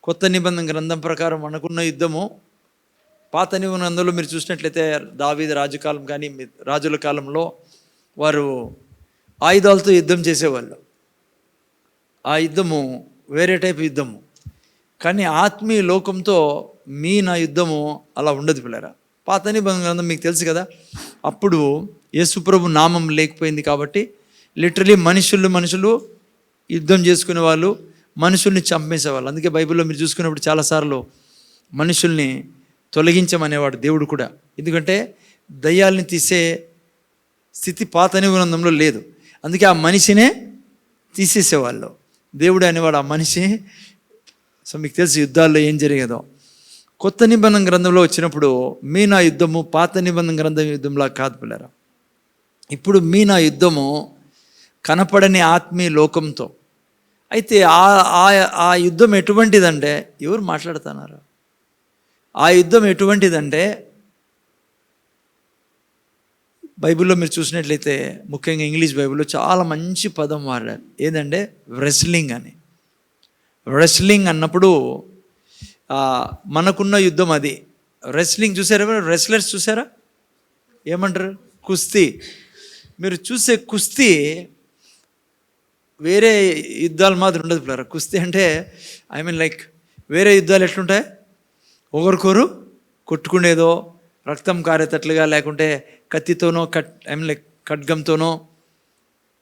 కొత్త నిబంధన గ్రంథం ప్రకారం మనకున్న యుద్ధము, పాత నిబంధన గ్రంథంలో మీరు చూసినట్లయితే దావీదు రాజుకాలం కానీ రాజుల కాలంలో వారు ఆయుధాలతో యుద్ధం చేసేవాళ్ళు. ఆ యుద్ధము వేరే టైప్ యుద్ధము. కానీ ఆత్మీయ లోకంతో నా యుద్ధము అలా ఉండదు పిల్లరా. పాత నిబంధన గ్రంథం మీకు తెలుసు కదా, అప్పుడు యేసుప్రభు నామం లేకపోయింది కాబట్టి లిటరలీ మనుషులు యుద్ధం చేసుకునే వాళ్ళు, మనుషుల్ని చంపేసేవాళ్ళు. అందుకే బైబిల్లో మీరు చూసుకున్నప్పుడు చాలాసార్లు మనుషుల్ని తొలగించమనేవాడు దేవుడు కూడా. ఎందుకంటే దయ్యాల్ని తీసే స్థితి పాత నిబంధనలో లేదు. అందుకే ఆ మనిషినే తీసేసేవాళ్ళు. దేవుడు అనేవాడు ఆ మనిషి. సో మీకు తెలుసు యుద్ధాల్లో ఏం జరిగేదో. కొత్త నిబంధన గ్రంథంలో వచ్చినప్పుడు నా యుద్ధము పాత నిబంధన గ్రంథం యుద్ధంలా కాదు పిల్లరా. ఇప్పుడు నా యుద్ధము కనపడని ఆత్మీయ లోకంతో. అయితే ఆ యుద్ధం ఎటువంటిదంటే, ఎవరు మాట్లాడుతున్నారు? ఆ యుద్ధం ఎటువంటిదంటే, బైబిల్లో మీరు చూసినట్లయితే ముఖ్యంగా ఇంగ్లీష్ బైబిల్లో చాలా మంచి పదం వాడారు. ఏంటంటే రెస్లింగ్ అని. రెస్లింగ్ అన్నప్పుడు మనకున్న యుద్ధం అది. రెస్లింగ్ చూసారా? రెస్లర్స్ చూసారా? ఏమంటారు? కుస్తీ. మీరు చూసే కుస్తీ వేరే యుద్ధాలు మాత్రం ఉండదు పిల్లరా. కుస్తీ అంటే లైక్ వేరే యుద్ధాలు ఎట్లుంటాయి? ఒకరికొరు కొట్టుకునేదో, రక్తం కారేటట్లుగా, లేకుంటే కత్తితోనో లైక్ ఖడ్గంతోనో,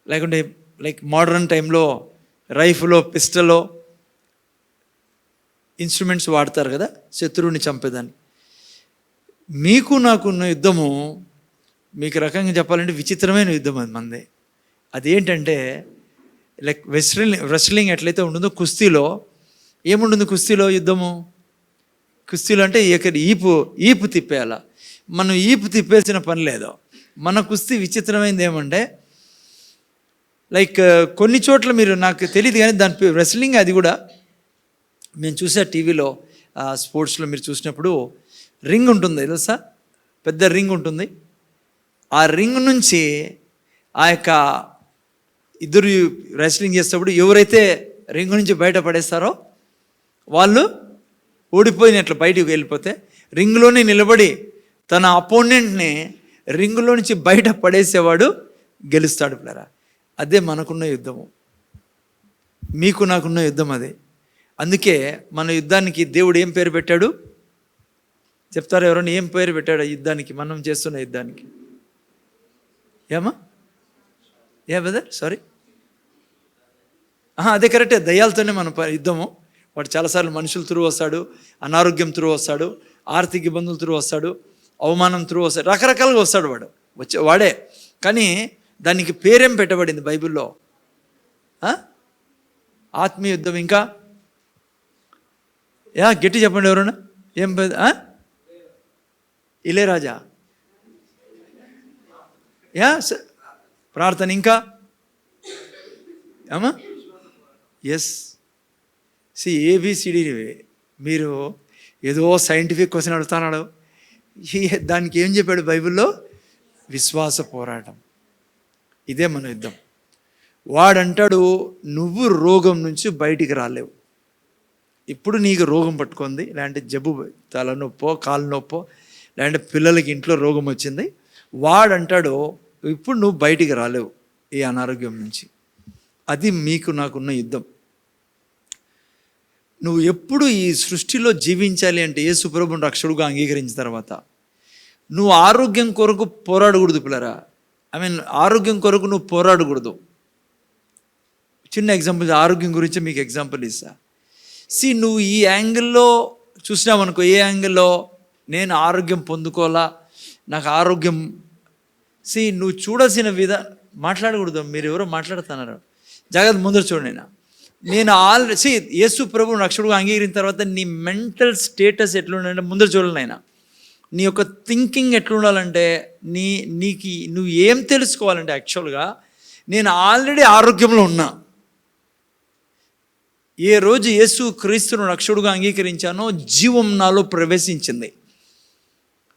లేకుంటే లైక్ మోడర్న్ టైంలో రైఫిలో, పిస్టలో ఇన్స్ట్రుమెంట్స్ వాడతారు కదా శత్రువుని చంపేదాన్ని. మీకు నాకున్న యుద్ధము మీకు రకంగా చెప్పాలంటే విచిత్రమైన యుద్ధం అది మంది. అదేంటంటే లైక్ రెస్లింగ్ ఎట్లయితే ఉంటుందో కుస్తీలో ఏముంటుంది? కుస్తీలో యుద్ధము, కుస్తీలో అంటే ఈపు తిప్పేయాల. మనం ఈపు తిప్పేసిన పని లేదు. మన కుస్తీ విచిత్రమైనది ఏమంటే లైక్ కొన్ని చోట్ల మీరు, నాకు తెలియదు కానీ దాని రెస్లింగ్ అది కూడా నేను చూసా టీవీలో, స్పోర్ట్స్లో మీరు చూసినప్పుడు రింగ్ ఉంటుంది తెలుసా? పెద్ద రింగ్ ఉంటుంది. ఆ రింగ్ నుంచి ఆ యొక్క ఇద్దరు రెస్లింగ్ చేసేటప్పుడు ఎవరైతే రింగ్ నుంచి బయట పడేస్తారో వాళ్ళు ఓడిపోయినట్లు. బయటకు వెళ్ళిపోతే రింగ్లోనే నిలబడి తన అపోనెంట్ని రింగులో నుంచి బయట పడేసేవాడు గెలుస్తాడు పిల్లరా. అదే మనకున్న యుద్ధము, మీకు నాకున్న యుద్ధం అదే. అందుకే మన యుద్ధానికి దేవుడు ఏం పేరు పెట్టాడు చెప్తారు ఎవరైనా? ఏం పేరు పెట్టాడు ఆ యుద్ధానికి, మనం చేస్తున్న యుద్ధానికి? బ్రదర్? సారీ, అదే కరెక్టే. దయ్యాలతోనే మన యుద్ధము. వాడు చాలాసార్లు మనుషుల త్రూ వస్తాడు, అనారోగ్యం త్రూ వస్తాడు, ఆర్థిక ఇబ్బందుల త్రూ వస్తాడు, అవమానం త్రూ వస్తాడు, రకరకాలుగా వస్తాడు వాడే. కానీ దానికి పేరేం పెట్టబడింది బైబిల్లో? ఆత్మీయ యుద్ధం. ఇంకా గట్టి చెప్పండి ఎవరన్నా. ఏం ఇళయరాజా, ప్రార్థన. ఇంకా ఎస్ ఏబిసిడి. మీరు ఏదో సైంటిఫిక్ క్వశ్చన్ అడుగుతున్నాడు. దానికి ఏం చెప్పాడు బైబిల్లో? విశ్వాస పోరాటం. ఇదే మన యుద్ధం. వాడంటాడు నువ్వు రోగం నుంచి బయటికి రాలేవు. ఇప్పుడు నీకు రోగం పట్టుకుంది, లేదంటే జబ్బు, తలనొప్పో కాలు నొప్పో, లేదంటే పిల్లలకి ఇంట్లో రోగం వచ్చింది, వాడంటాడు ఇప్పుడు నువ్వు బయటికి రాలేవు ఈ అనారోగ్యం నుంచి. అది మీకు నాకున్న యుద్ధం. నువ్వు ఎప్పుడు ఈ సృష్టిలో జీవించాలి అంటే యేసు ప్రభువుని రక్షకుడుగా అంగీకరించిన తర్వాత నువ్వు ఆరోగ్యం కొరకు పోరాడకూడదు పిల్లరా. ఆరోగ్యం కొరకు నువ్వు పోరాడకూడదు. చిన్న ఎగ్జాంపుల్, ఆరోగ్యం గురించి మీకు ఎగ్జాంపుల్ ఇస్తా. నువ్వు ఈ యాంగిల్లో చూసినావనుకో, ఏ యాంగిల్లో నేను ఆరోగ్యం పొందుకోవాలా, నాకు ఆరోగ్యం, నువ్వు చూడాల్సిన మాట్లాడకూడదు. మీరు ఎవరో మాట్లాడుతున్నారు, జాగ్రత్త. ముందర చూడండి. నేను ఆల్రెడీ యేసు ప్రభువుని రక్షకుడుగా అంగీకరించిన తర్వాత నీ మెంటల్ స్టేటస్ ఎట్లుండాలంటే ముందర చూడాలి. ఆయన నీ యొక్క థింకింగ్ ఎట్లుండాలంటే నీకు నువ్వు ఏం తెలుసుకోవాలంటే యాక్చువల్గా నేను ఆల్రెడీ ఆరోగ్యంలో ఉన్నా. ఏ రోజు యేసు క్రీస్తును రక్షకుడుగా అంగీకరించానో జీవం నాలో ప్రవేశించింది.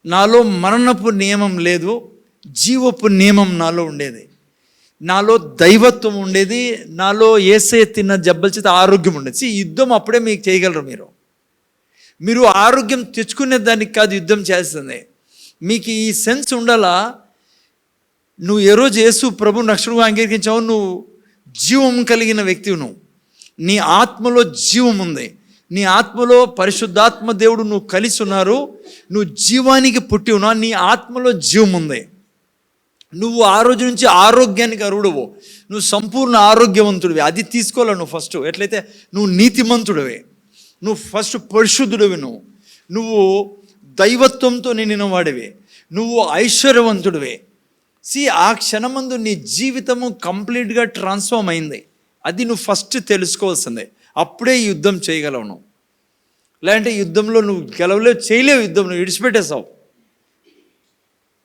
నాలో మరణపు నియమం లేదు, జీవపు నియమం నాలో ఉండేది. నాలో దైవత్వం ఉండేది, నాలో యేసయ్య తిన్న జబ్బల చేత ఆరోగ్యం ఉండేది. యుద్ధం అప్పుడే మీకు చేయగలరు. మీరు ఆరోగ్యం తెచ్చుకునే దానికి కాదు యుద్ధం చేస్తుంది. మీకు ఈ సెన్స్ ఉండాలా, నువ్వు ఏ రోజు యేసు ప్రభు రక్షకుడుగా అంగీకరించావు, నువ్వు జీవం కలిగిన వ్యక్తివి. నీ ఆత్మలో జీవం ఉంది, నీ ఆత్మలో పరిశుద్ధాత్మ దేవుడు నువ్వు కలిసి ఉన్నారు, నువ్వు జీవానికి పుట్టి ఉన్నావు, నీ ఆత్మలో జీవం ఉంది. నువ్వు ఆ రోజు నుంచి ఆరోగ్యానికి అర్హుడువు, నువ్వు సంపూర్ణ ఆరోగ్యవంతుడివి. అది తీసుకోవాలి నువ్వు ఫస్ట్. ఎట్లయితే నువ్వు నీతిమంతుడివి, నువ్వు ఫస్ట్ పరిశుద్ధుడివి, నువ్వు దైవత్వంతో నిండిన వాడివి, నువ్వు ఐశ్వర్యవంతుడివి. ఆ క్షణమందు నీ జీవితము కంప్లీట్గా ట్రాన్స్ఫార్మ్ అయింది. అది నువ్వు ఫస్ట్ తెలుసుకోవాల్సిందే. అప్పుడే ఈ యుద్ధం చేయగలవు నువ్వు. లేదంటే యుద్ధంలో నువ్వు గెలవలేవు, చేయలేవు. యుద్ధం నువ్వు విడిచిపెట్టేసావు.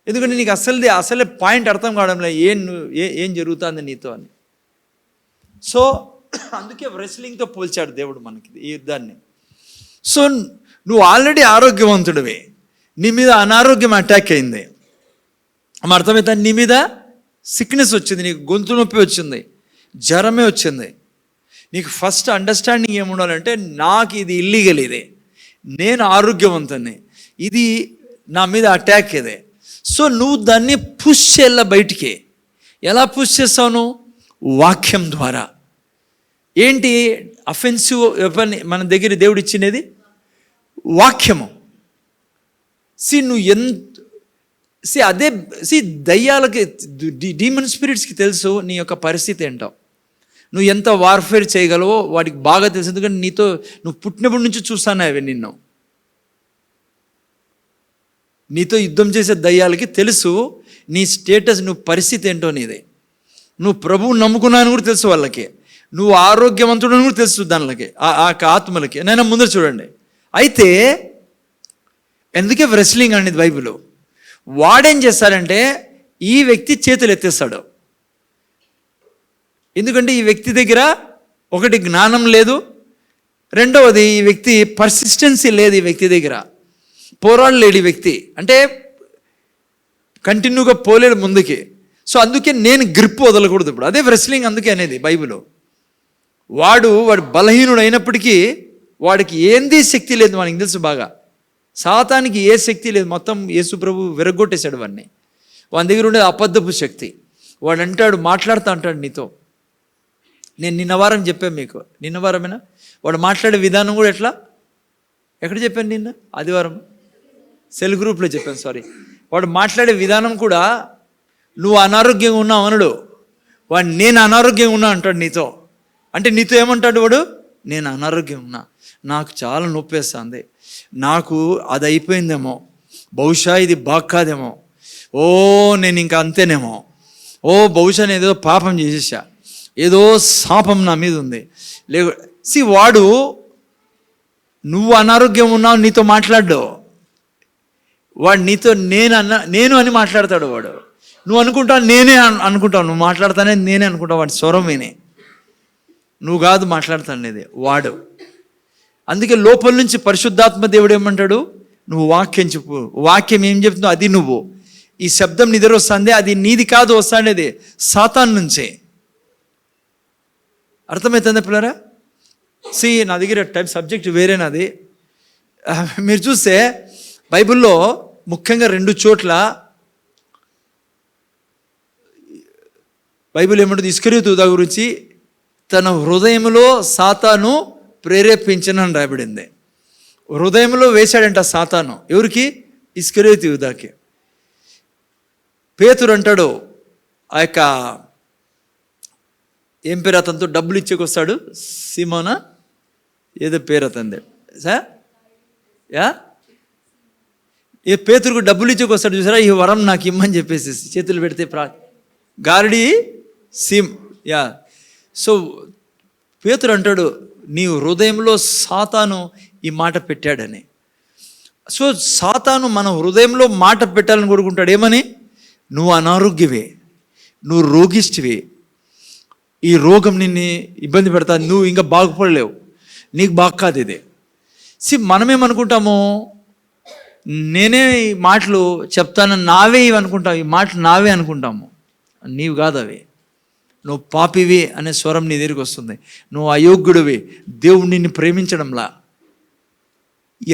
ఎందుకంటే నీకు అసలే పాయింట్ అర్థం కావడం లేదు, ఏం జరుగుతుంది నీతో అని. సో అందుకే రెస్లింగ్తో పోల్చాడు దేవుడు మనకి ఈ యుద్ధాన్ని. సో నువ్వు ఆల్రెడీ ఆరోగ్యవంతుడివి, నీ మీద అనారోగ్యం అటాక్ అయింది. అర్థమైతే నీ మీద సిక్నెస్ వచ్చింది, నీకు గొంతు నొప్పి వచ్చింది, జ్వరమే వచ్చింది. నీకు ఫస్ట్ అండర్స్టాండింగ్ ఏముండాలంటే, నాకు ఇది ఇల్లీగల్, ఇది నేను ఆరోగ్యవంతుని, ఇది నా మీద అటాక్ ఇదే. సో నువ్వు దాన్ని పుష్ చేయాల బయటికి. ఎలా పుష్ చేస్తావు నువ్వు? వాక్యం ద్వారా. ఏంటి అఫెన్సివ్ వెపన్ మన దగ్గర దేవుడు ఇచ్చినది? వాక్యము. అదే దయ్యాలకి, డీమన్ స్పిరిట్స్కి తెలుసు నీ యొక్క పరిస్థితి ఏంటో, నువ్వు ఎంత వార్ఫేర్ చేయగలవో వాడికి బాగా తెలుసు. ఎందుకంటే నువ్వు పుట్టినప్పటి నుంచి చూస్తాను అవి నీతో యుద్ధం చేసే దయ్యాలకి తెలుసు నీ స్టేటస్, నువ్వు పరిస్థితి ఏంటో నీది. నువ్వు ప్రభువు నమ్ముకున్నాను కూడా తెలుసు వాళ్ళకి, నువ్వు ఆరోగ్యవంతుడని కూడా తెలుసు దానికి, ఆ ఆత్మలకి. నేను ముందర చూడండి. అయితే ఎందుకే రెస్లింగ్ అనేది బైబిల్. వాడేం చేస్తాడంటే ఈ వ్యక్తి చేతులు ఎత్తేస్తాడు. ఎందుకంటే ఈ వ్యక్తి దగ్గర ఒకటి జ్ఞానం లేదు, రెండవది ఈ వ్యక్తి పర్సిస్టెన్సీ లేదు. ఈ వ్యక్తి దగ్గర పోరాడలేడు. ఈ వ్యక్తి అంటే కంటిన్యూగా పోలేడు ముందుకి. సో అందుకే నేను గ్రిప్ వదలకూడదు ఇప్పుడు. అదే రెస్లింగ్ అందుకే అనేది బైబిల్. వాడు బలహీనుడు అయినప్పటికీ వాడికి ఏంది శక్తి లేదు, మనకి తెలుసు బాగా. సాతానికి ఏ శక్తి లేదు, మొత్తం యేసు ప్రభు విరగొట్టేశాడు వాడిని. వాని దగ్గర ఉండేది అబద్ధపు శక్తి. వాడు అంటాడు, మాట్లాడుతూ అంటాడు నీతో. నేను నిన్న వారం చెప్పాను మీకు, నిన్న వారమేనా? వాడు మాట్లాడే విధానం కూడా ఎక్కడ చెప్పాను? నిన్న ఆదివారం సెల్ గ్రూప్లో చెప్పాను, సారీ. వాడు మాట్లాడే విధానం కూడా నువ్వు అనారోగ్యంగా ఉన్నావు అనడు వాడు, నేను అనారోగ్యంగా ఉన్నా అంటాడు నీతో. అంటే నీతో ఏమంటాడు వాడు? నేను అనారోగ్యం ఉన్నా, నాకు చాలా నొప్పి వేస్తుంది, నాకు అది అయిపోయిందేమో, బహుశా ఇది బాక్కాదేమో, నేను ఇంకా అంతేనేమో, బహుశా నేను ఏదో పాపం చేసేసా, ఏదో శాపం నా మీద ఉంది. వాడు నువ్వు అనారోగ్యం ఉన్నావు నీతో మాట్లాడ్డు, వాడు నీతో నేను అని మాట్లాడతాడు. వాడు నువ్వు అనుకుంటావు నేనే అనుకుంటావు, నువ్వు మాట్లాడతానే నేనే అనుకుంటావు. వాడి స్వరం వినే, నువ్వు కాదు మాట్లాడుతానేది వాడు. అందుకే లోపల నుంచి పరిశుద్ధాత్మ దేవుడు ఏమంటాడు? నువ్వు వాక్యం చెప్పు. వాక్యం ఏం చెప్తుందో అది నువ్వు. ఈ శబ్దం నీ దగ్గర వస్తుంది, అది నీది కాదు, వస్తానేది సాతాన్ నుంచే. అర్థమవుతుందా పిల్లరా? నా దగ్గర సబ్జెక్ట్ వేరేనాది. మీరు చూస్తే బైబిల్లో ముఖ్యంగా 2 చోట్ల బైబిల్ ఏమంటుంది? ఇస్కరియోతు యూదా గురించి తన హృదయంలో సాతాను ప్రేరేపించనని రాయబడింది. హృదయంలో వేశాడంట సాతాను. ఎవరికి? ఇస్కరియోతు యూదాకి. పేతురు అంటాడు, ఆ యొక్క ఏం పేరు అతనితో డబ్బులు ఇచ్చేకొస్తాడు, సిమోనా ఏదో పేరు అతనిది ఏ పేతురుకు డబ్బులు ఇచ్చేకొస్తాడు చూసారా, ఈ వరం నాకు ఇమ్మని చెప్పేసి చేతులు పెడితే గారడి సో పేతురు అంటాడు, నీ హృదయంలో సాతాను ఈ మాట పెట్టాడని. సో సాతాను మన హృదయంలో మాట పెట్టాలని కోరుకుంటాడు. ఏమని? నువ్వు అనారోగ్యవే, నువ్వు రోగిష్టివే, ఈ రోగం నిన్ను ఇబ్బంది పెడతా, నువ్వు ఇంకా బాగుపడలేవు, నీకు బాగు కాదు ఇది. మనమేమనుకుంటాము, నేనే ఈ మాటలు చెప్తాను, నావే ఇవి అనుకుంటాము, ఈ మాటలు నావే అనుకుంటాము. నీవు కాదు అవి. నువ్వు పాపివి అనే స్వరం నీ దగ్గరికి వస్తుంది. నువ్వు అయోగ్యుడివి, దేవుడు నిన్ను ప్రేమించడంలా.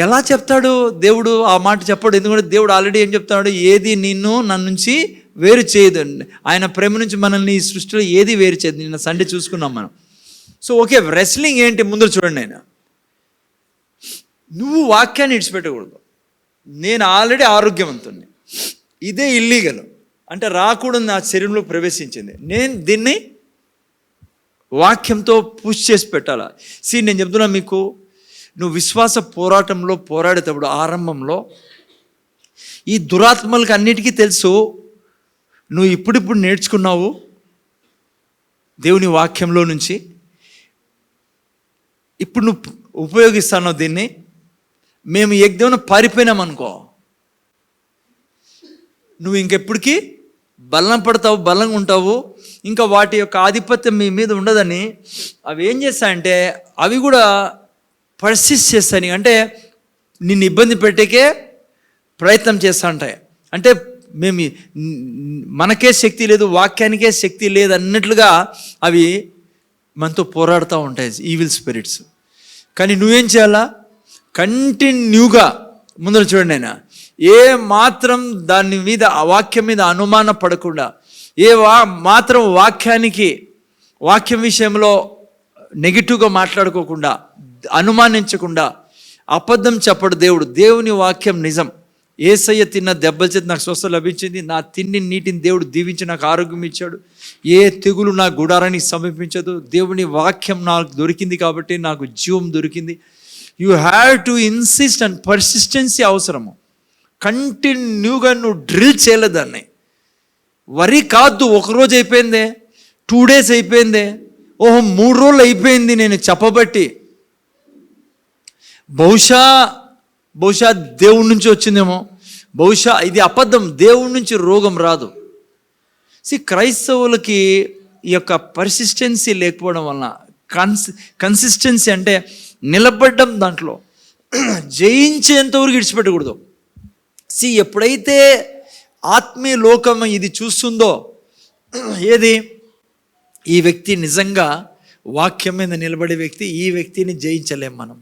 ఎలా చెప్తాడు దేవుడు ఆ మాట చెప్పాడు? ఎందుకంటే దేవుడు ఆల్రెడీ ఏం చెప్తాడు? ఏది నన్ను నుంచి వేరు చేయదు. ఆయన ప్రేమ నుంచి మనల్ని ఈ సృష్టిలో ఏది వేరు చేయదు. నిన్న సండే చూసుకున్నాం మనం. సో ఓకే, రెస్లింగ్ ఏంటి ముందు చూడండి. ఆయన నువ్వు వాక్యాన్ని విడిచిపెట్టకూడదు. నేను ఆల్రెడీ ఆరోగ్యవంతుణ్ణి, ఇదే ఇల్లీగల్ అంటే రాకూడదు, నా శరీరంలో ప్రవేశించింది. నేను దీన్ని వాక్యంతో పుష్ చేసి పెట్టాలా? నేను చెప్తున్నా మీకు, నువ్వు విశ్వాస పోరాటంలో పోరాడేటప్పుడు ఆరంభంలో ఈ దురాత్మలకు అన్నిటికీ తెలుసు. నువ్వు ఇప్పుడిప్పుడు నేర్చుకున్నావు దేవుని వాక్యంలో నుంచి, ఇప్పుడు నువ్వు ఉపయోగిస్తాను దీన్ని. మేము ఎగ్దేమన్నా పారిపోయినామనుకో, నువ్వు ఇంకెప్పటికీ బలం పడతావు, బలంగా ఉంటావు. ఇంకా వాటి యొక్క ఆధిపత్యం మీ మీద ఉండదని అవి ఏం చేస్తాయంటే అవి కూడా పర్సిస్ట్ చేస్తాయి. అంటే నిన్ను ఇబ్బంది పెట్టేకే ప్రయత్నం చేస్తూ ఉంటాయి. అంటే మనకే శక్తి లేదు, వాక్యానికే శక్తి లేదు అన్నట్లుగా అవి మనతో పోరాడుతూ ఉంటాయి, ఈవిల్ స్పిరిట్స్. కానీ నువ్వేం చేయాలా? కంటిన్యూగా ముందర చూడండి. ఆయన ఏ మాత్రం దాని మీద ఆ వాక్యం మీద అనుమాన పడకుండా, మాత్రం వాక్యం విషయంలో నెగిటివ్గా మాట్లాడుకోకుండా, అనుమానించకుండా, అబద్ధం చెప్పడు దేవుడు. దేవుని వాక్యం నిజం. యేసయ్య తిన్న దెబ్బల చేత నాకు స్వస్థత లభించింది. నా నీటిని దేవుడు దీవించి నాకు ఆరోగ్యం ఇచ్చాడు. ఏ తెగులు నా గుడారానికి సమీపించదు. దేవుని వాక్యం నాకు దొరికింది కాబట్టి నాకు జీవం దొరికింది. You have to insist and persistency అవసరము. కంటిన్యూగా నువ్వు డ్రిల్ చేయలేదాన్ని. వరి కాదు, ఒకరోజు అయిపోయిందే, 2 days అయిపోయిందే, 3 రోజులు అయిపోయింది నేను చెప్పబట్టి. బహుశా దేవుడి నుంచి వచ్చిందేమో, బహుశా ఇది అబద్ధం. దేవుడి నుంచి రోగం రాదు. క్రైస్తవులకి ఈ యొక్క పర్సిస్టెన్సీ లేకపోవడం వలన, కన్సిస్టెన్సీ అంటే నిలబడడం, దాంట్లో జయించేంతవరకు విడిచిపెట్టకూడదు. ఎప్పుడైతే ఆత్మీయ లోకం ఇది చూస్తుందో, ఏది ఈ వ్యక్తి నిజంగా వాక్యం మీద నిలబడే వ్యక్తి, ఈ వ్యక్తిని జయించలేం మనం.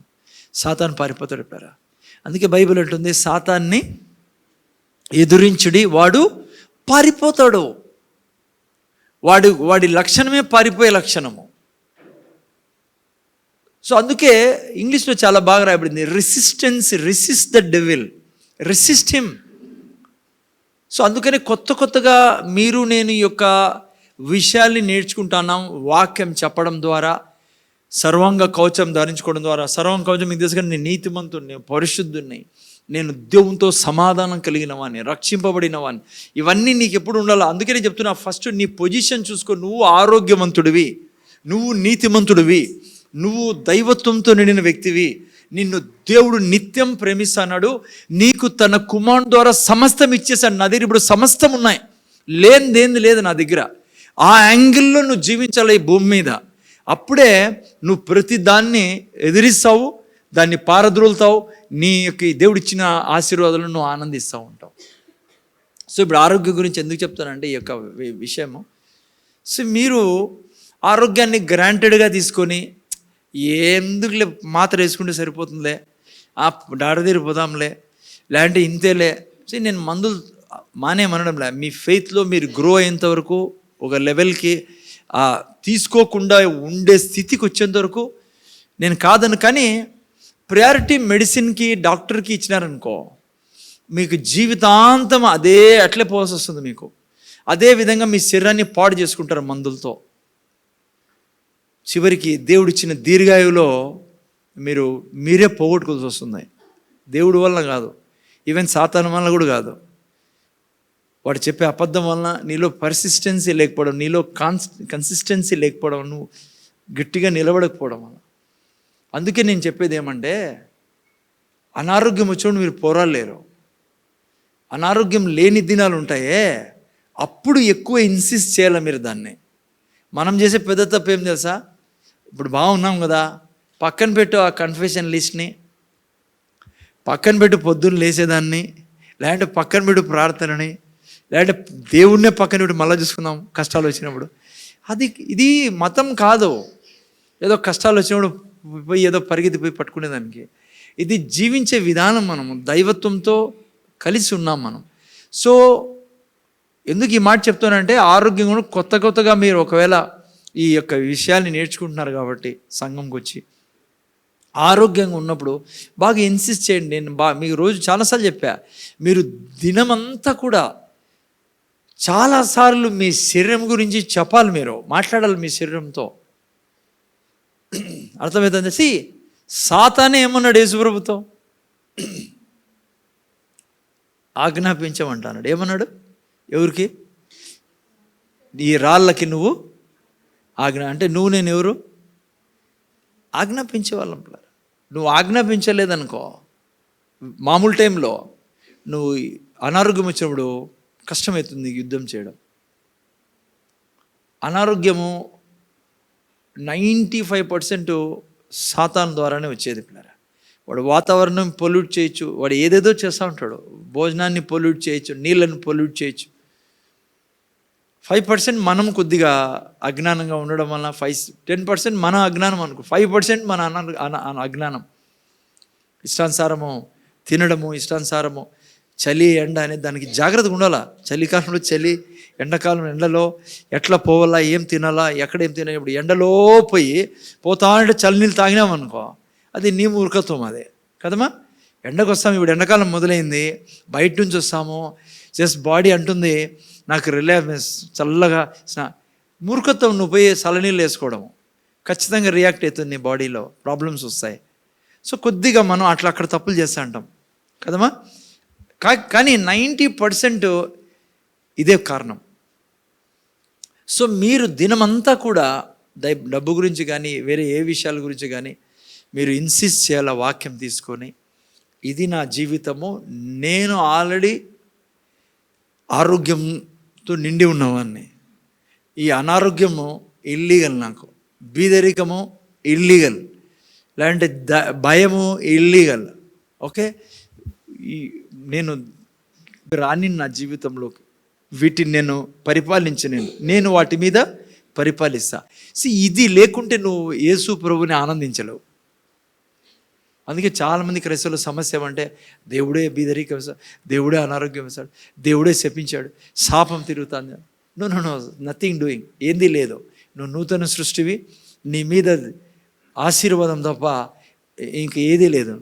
సాతాను పారిపోతాడు పేరా. అందుకే బైబిల్ అంటుంది, సాతాన్ని ఎదురించుడి, వాడు పారిపోతాడు. వాడి లక్షణమే పారిపోయే లక్షణము. అందుకే ఇంగ్లీష్లో చాలా బాగా రాయబడింది, resist the devil, resist him. అందుకనే కొత్తగా నేను ఈ యొక్క విషయాల్ని నేర్చుకుంటున్నాం. వాక్యం చెప్పడం ద్వారా, సర్వాంగ కవచం ధరించుకోవడం ద్వారా. సర్వాంగ కవచం మీకు తెలుసు కానీ, నేను నీతిమంతుడిని, పరిశుద్ధుడిని, నేను దేవునితో సమాధానం కలిగిన వాడిని, రక్షింపబడిన వాడిని. ఇవన్నీ నీకు ఎప్పుడు ఉండాలి. అందుకనే చెప్తున్నా, ఫస్ట్ నీ పొజిషన్ చూసుకో. నువ్వు ఆరోగ్యవంతుడివి, నువ్వు నీతిమంతుడివి, నువ్వు దైవత్వంతో నిండిన వ్యక్తివి. నిన్ను దేవుడు నిత్యం ప్రేమిస్తున్నాడు. నీకు తన కుమారుడు ద్వారా సమస్తం ఇచ్చేసాడు. నా దగ్గర ఇప్పుడు సమస్తం ఉన్నాయి, లేనిదేంది లేదు నా దగ్గర. ఆ యాంగిల్లో నువ్వు జీవించాలి ఈ భూమి మీద. అప్పుడే నువ్వు ప్రతి దాన్ని ఎదిరిస్తావు, దాన్ని పారద్రోలుతావు. నీ యొక్క దేవుడు ఇచ్చిన ఆశీర్వాదాలను నువ్వు ఆనందిస్తూ ఉంటావు. ఇప్పుడు ఆరోగ్యం గురించి ఎందుకు చెప్తానంటే ఈ యొక్క విషయము, మీరు ఆరోగ్యాన్ని గ్రాంటెడ్గా తీసుకొని, ఎందుకులే మాత్ర వేసుకుంటే సరిపోతుందిలే, డాక్టర్ దగ్గర పోదాంలే, లేదంటే ఇంతేలే. నేను మందులు మానేమనడంలే. మీ ఫెయిత్లో మీరు గ్రో అయ్యేంత వరకు, ఒక లెవెల్కి తీసుకోకుండా ఉండే స్థితికి వచ్చేంత వరకు నేను కాదను. కానీ ప్రయారిటీ మెడిసిన్కి, డాక్టర్కి ఇచ్చినారనుకో, మీకు జీవితాంతం అట్లే పోవాల్సి వస్తుంది. మీకు అదే విధంగా మీ శరీరాన్ని పాడు చేసుకుంటారు మందులతో. చివరికి దేవుడిచ్చిన దీర్ఘాయువులో మీరే పోగొట్టుకోవాల్సి వస్తుంది. దేవుడి వల్ల కాదు, ఈవెన్ సాతాను వల్ల కూడా కాదు. వాడు చెప్పే అబద్ధం వలన, నీలో పర్సిస్టెన్సీ లేకపోవడం, నీలో కన్సిస్టెన్సీ లేకపోవడం, నువ్వు గట్టిగా నిలబడకపోవడం వల్ల. అందుకే నేను చెప్పేది ఏమంటే, అనారోగ్యం వచ్చినప్పుడు మీరు పోరాడలేరు. అనారోగ్యం లేని దినాలు ఉంటాయే, అప్పుడు ఎక్కువ ఇన్సిస్ట్ చేయాలి మీరు దాన్ని. మనం చేసే పెద్ద తప్పు ఏం తెలుసా? ఇప్పుడు బాగున్నాం కదా, పక్కన పెట్టు ఆ కన్ఫెషన్ లిస్ట్ని, పక్కన పెట్టు పొద్దున్న లేసేదాన్ని, లేదంటే పక్కన పెట్టు ప్రార్థనని, లేదంటే దేవుణ్ణే పక్కన పెట్టి మళ్ళీ చూసుకుందాం కష్టాలు వచ్చినప్పుడు. ఇది మతం కాదు, ఏదో కష్టాలు వచ్చినప్పుడు పోయి ఏదో పరిగెత్తిపోయి పట్టుకునేదానికి. ఇది జీవించే విధానం. మనము దైవత్వంతో కలిసి ఉన్నాం మనం. సో ఎందుకు ఈ మాట చెప్తానంటే, ఆరోగ్యం కూడా కొత్తగా మీరు ఒకవేళ ఈ యొక్క విషయాన్ని నేర్చుకుంటున్నారు కాబట్టి సంఘంకి వచ్చి ఆరోగ్యంగా ఉన్నప్పుడు బాగా ఇన్సిస్ట్ చేయండి. నేను మీకు రోజు చాలాసార్లు చెప్పా, మీరు దినమంతా కూడా చాలాసార్లు మీ శరీరం గురించి చెప్పాలి, మీరు మాట్లాడాలి మీ శరీరంతో. అర్థమవుతుంది. సాతానే ఏమన్నాడు యేసుప్రభుతో? ఆజ్ఞాపించమంటున్నాడు. ఏమన్నాడు? ఎవరికి? ఈ రాళ్ళకి నువ్వు అంటే నువ్వు నేను ఎవరు? ఆజ్ఞాపించే వాళ్ళం. నువ్వు ఆజ్ఞాపించలేదనుకో, మామూలు టైంలో నువ్వు అనారోగ్యం వచ్చినప్పుడు కష్టమవుతుంది యుద్ధం చేయడం. అనారోగ్యము 95% సాతాను ద్వారానే వచ్చేది పిల్లరా. వాడు వాతావరణం పొల్యూట్ చేయొచ్చు, వాడు ఏదేదో చేస్తూ ఉంటాడు. భోజనాన్ని పొల్యూట్ చేయొచ్చు, నీళ్ళని పొల్యూట్ చేయొచ్చు. 5% మనం కొద్దిగా అజ్ఞానంగా ఉండడం వలన 10% మన అజ్ఞానం అనుకో, 5% మన అజ్ఞానం. ఇష్టానుసారము తినడము, ఇష్టానుసారము చలి ఎండ అనేది దానికి జాగ్రత్తగా ఉండాలా. చలికాలంలో చలి, ఎండాకాలం ఎండలో ఎట్లా పోవాలా, ఏం తినాలా, ఎక్కడేం తినాలి. ఇప్పుడు ఎండలో పోతా అంటే చలి నీళ్ళు తాగినామనుకో, అది నీ మూర్ఖత్వం అదే కదమ్మా. ఎండకు వస్తాము, ఇప్పుడు ఎండాకాలం మొదలైంది, బయట నుంచి వస్తాము, జస్ట్ బాడీ అంటుంది నాకు రిలాక్స్ చల్లగా. మూర్ఖత్వం. నువ్వు పోయి చల్లనీళ్ళు వేసుకోవడము ఖచ్చితంగా రియాక్ట్ అవుతుంది, నీ బాడీలో ప్రాబ్లమ్స్ వస్తాయి. సో కొద్దిగా మనం అక్కడ తప్పులు చేస్తూ ఉంటాం కదమ్మా. కానీ 90% ఇదే కారణం. సో మీరు దినమంతా కూడా డబ్బు గురించి కానీ వేరే ఏ విషయాల గురించి కానీ మీరు ఇన్సిస్ట్ చేయాల. వాక్యం తీసుకొని, ఇది నా జీవితము, నేను ఆల్రెడీ ఆరోగ్యంతో నిండి ఉన్నవాడిని. ఈ అనారోగ్యము ఇల్లీగల్, నాకు బీదరికము ఇల్లీగల్, లేదంటే భయము ఇల్లీగల్. ఓకే, నేను రాని నా జీవితంలోకి వీటిని నేను నేను వాటి మీద పరిపాలిస్తా. ఇది లేకుంటే నువ్వు యేసు ప్రభుని ఆనందించలేవు. అందుకే చాలామంది క్రైస్తవుల సమస్య ఏమంటే, దేవుడే బీదరికం వేశాడు, దేవుడే అనారోగ్యం వేశాడు, దేవుడే శపించాడు, శాపం తిరుగుతుంది. No no no nothing doing. ఏంది లేదు. నువ్వు నూతన సృష్టివి, నీ మీద ఆశీర్వాదం తప్ప ఇంక ఏదీ లేదు.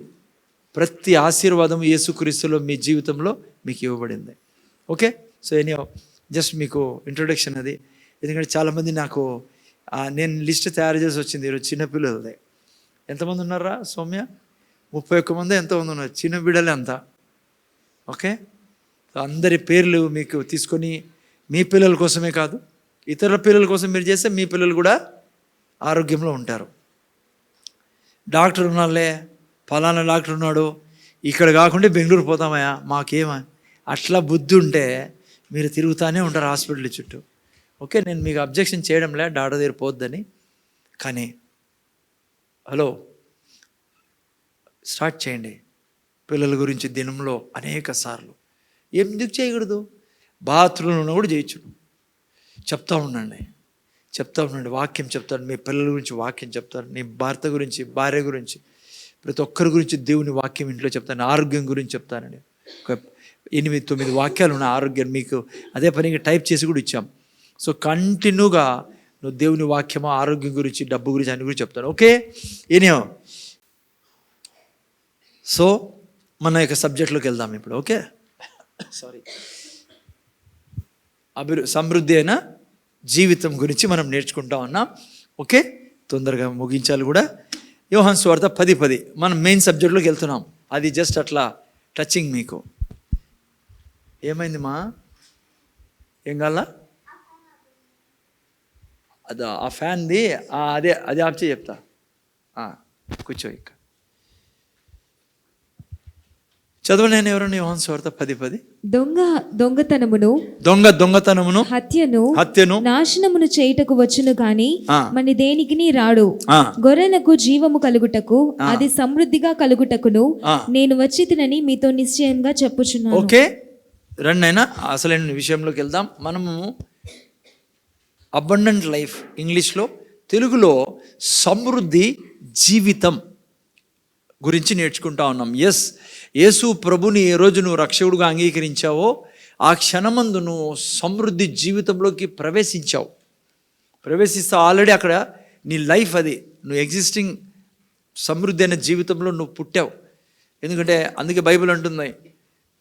ప్రతి ఆశీర్వాదం యేసుక్రీస్తులో మీ జీవితంలో మీకు ఇవ్వబడింది. ఓకే, సో ఎనీహౌ జస్ట్ మీకు ఇంట్రొడక్షన్ అది. ఎందుకంటే చాలామంది నాకు నేను లిస్ట్ తయారు చేసి వచ్చింది ఈరోజు చిన్నపిల్లలదే. ఎంతమంది ఉన్నారా సౌమ్య? 31 మంది ఎంతమంది ఉన్నారు చిన్న బిడ్డలే అంతా. ఓకే, అందరి పేర్లు మీకు తీసుకొని మీ పిల్లల కోసమే కాదు, ఇతరుల పిల్లల కోసం మీరు చేస్తే మీ పిల్లలు కూడా ఆరోగ్యంలో ఉంటారు. డాక్టర్ ఉన్నాళ్ళే, ఫలానా డాక్టర్ ఉన్నాడు, ఇక్కడ కాకుండా బెంగళూరు పోతామయ్యా మాకేమా, అట్లా బుద్ధి ఉంటే మీరు తిరుగుతూనే ఉంటారు హాస్పిటల్ చుట్టూ. ఓకే, నేను మీకు అబ్జెక్షన్ చేయడంలే డాక్టర్ దగ్గర పోద్దని, కానీ హలో స్టార్ట్ చేయండి పిల్లల గురించి దినంలో అనేక సార్లు. ఎందుకు చేయకూడదు? బాత్రూంలో కూడా చేయొచ్చు. చెప్తా ఉండండి వాక్యం చెప్తాను. మీ పిల్లల గురించి వాక్యం చెప్తాను, నీ భర్త గురించి, భార్య గురించి, ప్రతి ఒక్కరి గురించి దేవుని వాక్యం ఇంట్లో చెప్తాను. ఆరోగ్యం గురించి చెప్తానండి. ఒక 8-9 వాక్యాలు ఉన్నాయి ఆరోగ్యం. మీకు అదే పనిగా టైప్ చేసి కూడా ఇచ్చాం. సో కంటిన్యూగా నువ్వు దేవుని వాక్యమో, ఆరోగ్యం గురించి, డబ్బు గురించి, అన్ని గురించి చెప్తాను. ఓకే, ఏనేమో. సో మన యొక్క సబ్జెక్ట్లోకి వెళ్దాం ఇప్పుడు. ఓకే, సారీ, సమృద్ధి అయిన జీవితం గురించి మనం నేర్చుకుంటా ఉన్నాం. ఓకే, తొందరగా ముగించాలి కూడా. యోహాను సువార్త 10:10 మనం మెయిన్ సబ్జెక్ట్లోకి వెళ్తున్నాం. అది జస్ట్ అట్లా టచింగ్. మీకు ఏమైంది మా? ఏం కావాలా? అదా ఆ ఫ్యాన్ది, అదే ఆఫ్ చేయి చెప్తా. కూర్చో ఇక. చదవండి. నేను ఎవరండి? యోహాను సువార్త 10:10. దొంగతనమును హత్యను నాశనమును చేయుటకు వచ్చును గాని మన దేనికిని రాడు. గొర్రెలకు జీవము కలుగుటకు, అది సమృద్ధిగా కలుగుటకును నేను వచ్చితినని మీతో నిశ్చయంగా చెప్పుచున్నాను. ఓకే, రండి అయినా అసలైన విషయంలోకి వెళ్దాం. మనము అబండెంట్ లైఫ్ ఇంగ్లీష్లో, తెలుగులో సమృద్ధి జీవితం గురించి నేర్చుకుంటా ఉన్నాం. యేసు ప్రభుని ఏ రోజు నువ్వు రక్షకుడుగా అంగీకరించావో ఆ క్షణమందు నువ్వు సమృద్ధి జీవితంలోకి ప్రవేశిస్తా ఆల్రెడీ అక్కడ నీ లైఫ్ అది, నువ్వు ఎగ్జిస్టింగ్ సమృద్ధి అనే జీవితంలో నువ్వు పుట్టావు. ఎందుకంటే అందుకే బైబిల్ అంటుంది,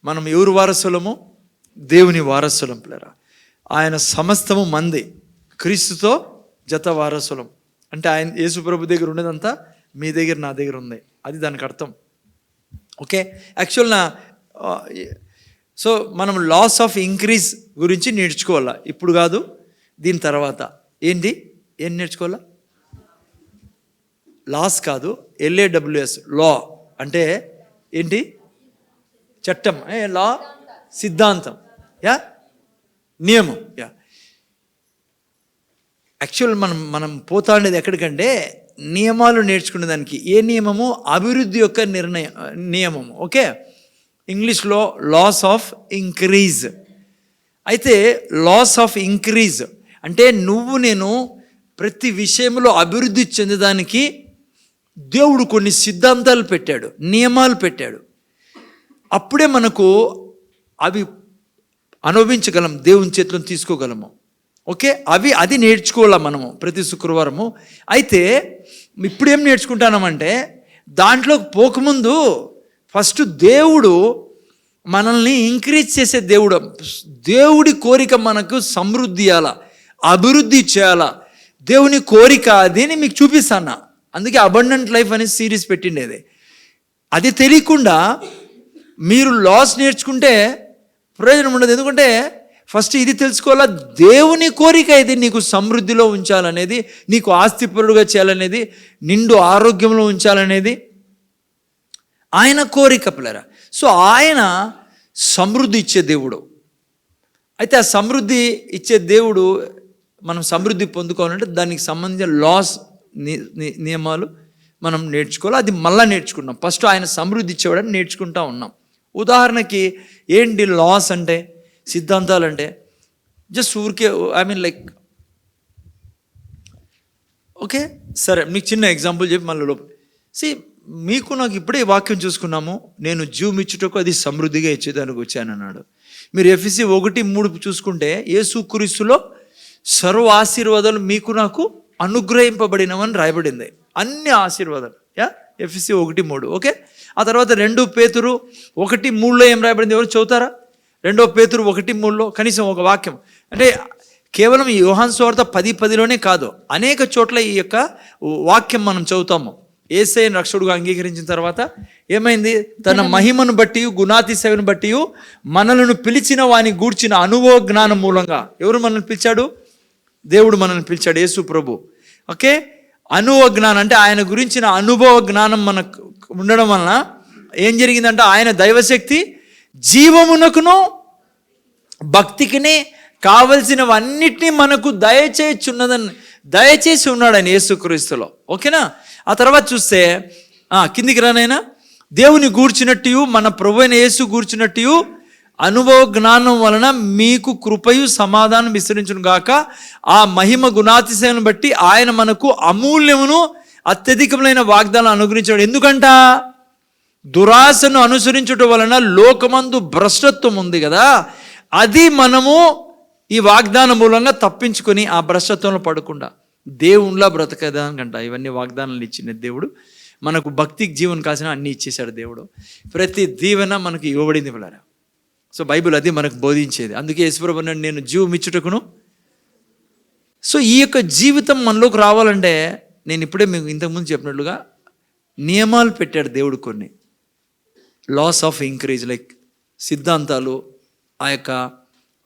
మనం ఎవరు వారసులము? దేవుని వారసులం పిల్లరా. ఆయన సమస్తము మంది, క్రీస్తుతో జత వారసులం. అంటే ఆయన యేసు ప్రభు దగ్గర ఉండేదంతా మీ దగ్గర, నా దగ్గర ఉంది. అది దానికి అర్థం. ఓకే, యాక్చువల్ సో మనం లాస్ ఆఫ్ ఇంక్రీజ్ గురించి నేర్చుకోవాలా. ఇప్పుడు కాదు, దీని తర్వాత. ఏం నేర్చుకోవాలా? లాస్ కాదు, LAWS, లా అంటే ఏంటి? చట్టం. లా సిద్ధాంతం, నియమం. యాక్చువల్ మనం పోతా ఉండేది ఎక్కడికంటే నియమాలు నేర్చుకునే దానికి. ఏ నియమము? అభివృద్ధి యొక్క నియమము. ఓకే, ఇంగ్లీష్లో లాస్ ఆఫ్ ఇంక్రీజ్. అయితే లాస్ ఆఫ్ ఇంక్రీజ్ అంటే నేను ప్రతి విషయంలో అభివృద్ధి చెందడానికి దేవుడు కొన్ని సిద్ధాంతాలు పెట్టాడు, నియమాలు పెట్టాడు. అప్పుడే మనకు అవి అనుభవించగలం, దేవుని చేతిలో తీసుకోగలము. ఓకే, అది నేర్చుకోవాలా మనము ప్రతి శుక్రవారము. అయితే ఇప్పుడు ఏం నేర్చుకుంటామంటే, దాంట్లోకి పోకముందు ఫస్ట్ దేవుడు మనల్ని ఇంక్రీజ్ చేసే దేవుడు. దేవుడి కోరిక మనకు సమృద్ధి ఇవ్వాలా, అభివృద్ధి చేయాలా. దేవుని కోరిక అది అని మీకు చూపిస్తాను. అందుకే అబండెంట్ లైఫ్ అనే సిరీస్ పెట్టిండేది. అది తెలియకుండా మీరు లాస్ నేర్చుకుంటే ప్రయోజనం ఉండదు. ఎందుకంటే ఫస్ట్ ఇది తెలుసుకోవాలా, దేవుని కోరిక ఇది నీకు సమృద్ధిలో ఉంచాలనేది, నీకు ఆస్తిపరుడుగా చేయాలనేది, నిండు ఆరోగ్యంలో ఉంచాలనేది ఆయన కోరిక పిల్లరా. సో ఆయన సమృద్ధి ఇచ్చే దేవుడు. అయితే ఆ సమృద్ధి ఇచ్చే దేవుడు మనం సమృద్ధి పొందుకోవాలంటే దానికి సంబంధించిన లాస్, నియమాలు మనం నేర్చుకోవాలి. అది మళ్ళీ నేర్చుకున్నాం. ఫస్ట్ ఆయన సమృద్ధి ఇచ్చేవాడని నేర్చుకుంటా ఉన్నాం. ఉదాహరణకి ఏంటి లాస్ అంటే, సిద్ధాంతాలు అంటే, జస్ట్ ఊరికే లైక్ ఓకే సరే, మీకు చిన్న ఎగ్జాంపుల్ చెప్పి మళ్ళీ మీకు నాకు ఇప్పుడే వాక్యం చూసుకున్నాము, నేను జీవమిచ్చుటకు అది సమృద్ధిగా ఇచ్చేదానికి వచ్చానన్నాడు. మీరు ఎఫెసీ 1:3 చూసుకుంటే, యేసుక్రీస్తులో సర్వ ఆశీర్వాదాలు మీకు నాకు అనుగ్రహింపబడినవని రాయబడింది. అన్ని ఆశీర్వాదాలు. ఎఫెసీ 1:3. ఓకే, ఆ తర్వాత 2 పేతురు 1:3 ఏం రాయబడింది? ఎవరు చదువుతారా? 2 పేతురు 1:3 కనీసం ఒక వాక్యం. అంటే కేవలం యోహాను సువార్త 10:10లోనే కాదు, అనేక చోట్ల ఈ యొక్క వాక్యం మనం చదువుతాము. యేసయ్యను రక్షకుడుగా అంగీకరించిన తర్వాత ఏమైంది? తన మహిమను బట్టి, గుణాతిశయను బట్టి మనలను పిలిచిన వాని గూర్చిన అనుభవ జ్ఞానం మూలంగా. ఎవరు మనల్ని పిలిచాడు? దేవుడు మనల్ని పిలిచాడు, యేసు ప్రభు. ఓకే, అనుభవ జ్ఞానం అంటే ఆయన గురించిన అనుభవ జ్ఞానం మనకు ఉండడం వలన ఏం జరిగిందంటే, ఆయన దైవశక్తి జీవమునకును భక్తికిని కావలసినవన్నిటినీ మనకు దయచేసి ఉన్నాడు ఆయన యేసుక్రీస్తులో. ఓకేనా? ఆ తర్వాత చూస్తే కిందికి రానైనా, దేవుని గూర్చినట్టు మన ప్రభు అయిన యేసు గూర్చినట్టు అనుభవ జ్ఞానం వలన మీకు కృపయు సమాధానం విస్తరించును గాక. ఆ మహిమ గుణాతిశయం బట్టి ఆయన మనకు అమూల్యమును అత్యధికమైన వాగ్దానం అనుగ్రహించాడు. ఎందుకంట? దురాశను అనుసరించడం వలన లోకమందు భ్రష్టత్వం ఉంది కదా, అది మనము ఈ వాగ్దానం మూలంగా తప్పించుకొని ఆ భ్రష్టత్వంలో పడకుండా దేవునిలా బ్రతకదానికంట ఇవన్నీ వాగ్దానాలు ఇచ్చిన దేవుడు. మనకు భక్తికి జీవనం కాసిన అన్నీ ఇచ్చేశాడు దేవుడు. ప్రతి దీవెన మనకు ఇవ్వబడింది పిల్లరా. సో బైబిల్ అది మనకు బోధించేది. అందుకే యేసుప్రభు అన్నాడు, నేను జీవం ఇచ్చుటకును. సో ఈ యొక్క జీవితం మనలోకి రావాలంటే, నేను ఇప్పుడే మీకు ఇంతకుముందు చెప్పినట్లుగా నియమాలు పెట్టాడు దేవుడు. కొన్ని లాస్ ఆఫ్ ఇంక్రీజ్, లైక్ సిద్ధాంతాలు, ఆ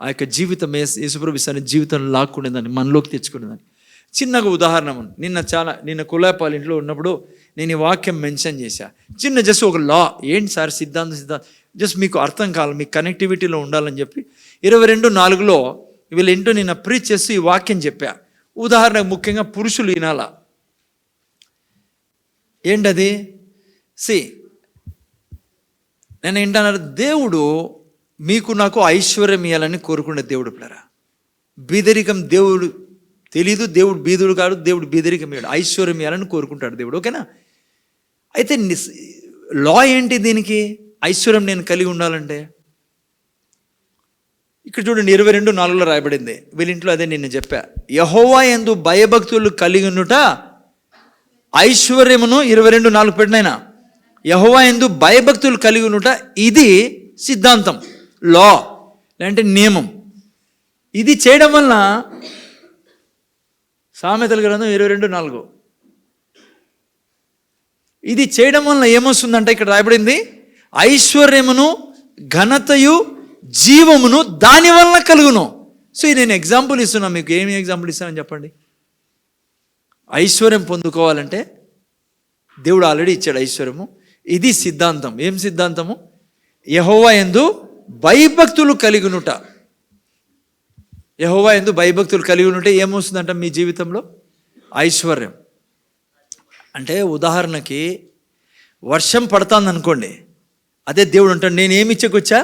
యొక్క జీవితం యేసుప్రభు ఇస్తాను జీవితం లాక్కునేదాన్ని, మనలోకి తెచ్చుకునేదాన్ని. చిన్నగా ఉదాహరణ, నిన్న కులాపాల ఇంట్లో ఉన్నప్పుడు నేను ఈ వాక్యం మెన్షన్ చేశా. జస్ట్ ఒక లా. ఏంటి సార్ సిద్ధాంతం, జస్ట్ మీకు అర్థం కావాలి, మీకు కనెక్టివిటీలో ఉండాలని చెప్పి 22:4 వీళ్ళేంటో నిన్న ప్రీచ్ చేస్తూ ఈ వాక్యం చెప్పా. ఉదాహరణకు ముఖ్యంగా పురుషులు వినాలా. ఏంటది? నేను ఏంటన్నారు, దేవుడు మీకు నాకు ఐశ్వర్యం ఇవ్వాలని కోరుకునే దేవుడు పిల్లరా. బీదరికం దేవుడు తెలీదు, దేవుడు బీదుడు కాదు, దేవుడు బీదరికమేడు, ఐశ్వర్యం ఇవ్వాలని కోరుకుంటాడు దేవుడు. ఓకేనా? అయితే లా ఏంటి దీనికి? ఐశ్వర్యం నేను కలిగి ఉండాలంటే ఇక్కడ చూడండి 22:4 రాయబడింది. వీళ్ళింట్లో అదే నిన్న చెప్పా. యెహోవా యందు భయభక్తులు కలిగి ఉండుట ఐశ్వర్యమును, 22:4 పెట్టినైనా, యెహోవా యందు భయభక్తులు కలిగి ఉండుట ఇది సిద్ధాంతం, లా అంటే నియమం. ఇది చేయడం వలన సామెతల గ్రంథం 22:4, ఇది చేయడం వలన ఏమొస్తుందంటే ఇక్కడ రాయబడింది, ఐశ్వర్యమును ఘనతయు జీవమును దాని వలన కలుగును. సో నేను ఎగ్జాంపుల్ ఇస్తున్నా మీకు. ఏమి ఎగ్జాంపుల్ ఇస్తానని చెప్పండి. ఐశ్వర్యం పొందుకోవాలంటే దేవుడు ఆల్రెడీ ఇచ్చాడు ఐశ్వర్యము. ఇది సిద్ధాంతం. ఏం సిద్ధాంతము? యెహోవా యందు భయభక్తులు కలిగినుట. యెహోవా యందు భయభక్తులు కలిగి ఉంటే ఏమొస్తుందంట మీ జీవితంలో? ఐశ్వర్యం. అంటే ఉదాహరణకి వర్షం పడుతుంది అనుకోండి, అదే దేవుడు అంటాడు నేనేమి ఇచ్చకొచ్చా?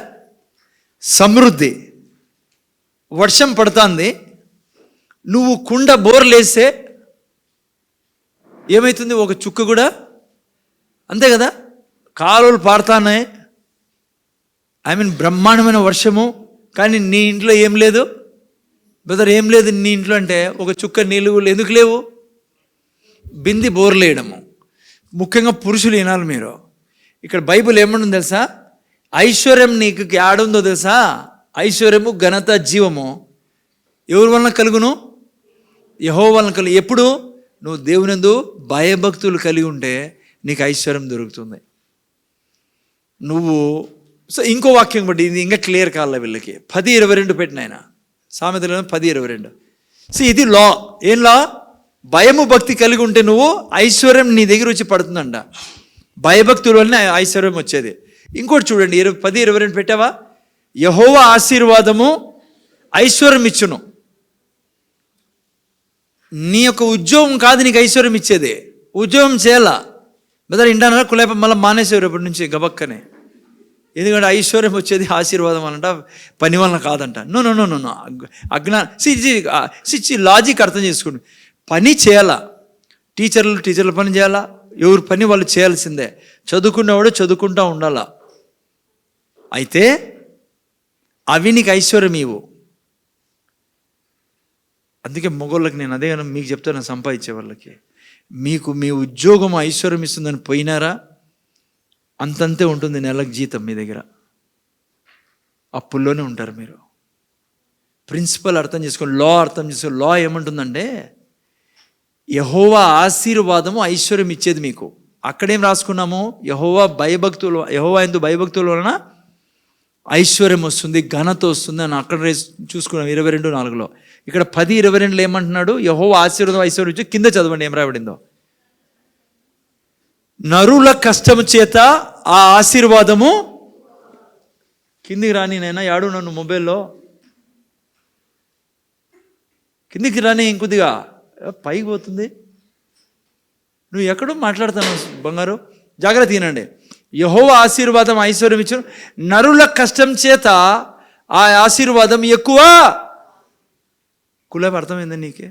సమృద్ధి. వర్షం పడుతుంది, నువ్వు కుండ బోర్లేస్తే ఏమవుతుంది? ఒక చుక్క కూడా, అంతే కదా, కాలువలు పారుతున్నాయి, బ్రహ్మాండమైన వర్షము, కానీ నీ ఇంట్లో ఏం లేదు బ్రదర్, ఏం లేదు నీ ఇంట్లో అంటే ఒక చుక్క నీళ్ళు ఎందుకు లేవు? బింది బోర్లేయడము. ముఖ్యంగా పురుషులు వినాలి మీరు. ఇక్కడ బైబిల్ ఏమంటుందో తెలుసా? ఐశ్వర్యం నీకు ఆడుందో తెలుసా? ఐశ్వర్యము ఘనత జీవము ఎవరి వలన కలుగును? యెహోవా వలన కలుగు. ఎప్పుడు? నువ్వు దేవునందు భయభక్తులు కలిగి ఉంటే నీకు ఐశ్వర్యం దొరుకుతుంది. నువ్వు సో ఇంకో వాక్యం బట్టి ఇది ఇంకా క్లియర్ కాలే వీళ్ళకి. 10:22 పెట్టిన ఆయన సామెతలో 10:22. సో ఇది లా. ఏం లా? భయము భక్తి కలిగి ఉంటే నువ్వు ఐశ్వర్యం నీ దగ్గర వచ్చి పడుతుందంట. భయభక్తుల వల్లనే ఐశ్వర్యం వచ్చేది. ఇంకోటి చూడండి, 10:22 పెట్టావా? యెహోవా ఆశీర్వాదము ఐశ్వర్యం ఇచ్చును. నీ యొక్క ఉద్యోగం కాదు నీకు ఐశ్వర్యం ఇచ్చేది. ఉద్యోగం చేయాలా బెదర్, ఇంటానా కులేప మళ్ళీ మానేసేవారు రేపటి నుంచి గబక్కనే. ఎందుకంటే ఐశ్వర్యం వచ్చేది ఆశీర్వాదం అనంట, పని వలన కాదంట. No no no no no అజ్ఞా సిచ్చి లాజిక్ అర్థం చేసుకోండి. పని చేయాలా, టీచర్ల పని చేయాలా, ఎవరి పని వాళ్ళు చేయాల్సిందే. చదువుకునేవాడు చదువుకుంటూ ఉండాలా. అయితే అవి నీకు ఐశ్వర్యం ఇవ్వు. అందుకే మగోళ్ళకి నేను అదే మీకు చెప్తాను, సంపాదించే వాళ్ళకి, మీకు మీ ఉద్యోగం ఐశ్వర్యం ఇస్తుందని పోయినారా, అంతంతే ఉంటుంది నెలకు జీతం మీ దగ్గర. అప్పుల్లోనే ఉంటారు మీరు. ప్రిన్సిపల్ అర్థం చేసుకోండి, లా అర్థం చేసుకోండి. లా ఏమంటుందంటే యెహోవా ఆశీర్వాదము ఐశ్వర్యం ఇచ్చేది మీకు. అక్కడేం రాసుకున్నాము? యెహోవా యందు భయభక్తుల వలన ఐశ్వర్యం వస్తుంది, ఘనత వస్తుంది అని అక్కడ చూసుకున్నాం 22:4. ఇక్కడ 10:22 ఏమంటున్నాడు? యెహోవా ఆశీర్వాదం ఐశ్వర్యం ఇచ్చి. కింద చదవండి ఏం రాయబడిందో. నరుల కష్టము చేత ఆ ఆశీర్వాదము కిందికి రాని. నైనా యాడు నన్ను మొబైల్లో కిందికి రాని, ఇంకొద్దిగా పైకి పోతుంది. నువ్వు ఎక్కడో మాట్లాడుతాను బంగారు, జాగ్రత్త వినండి. యెహోవా ఆశీర్వాదం ఐశ్వర్యం ఇచ్చిన, నరుల కష్టం చేత ఆ ఆశీర్వాదం ఎక్కువ. కులం అర్థమైందా నీకే?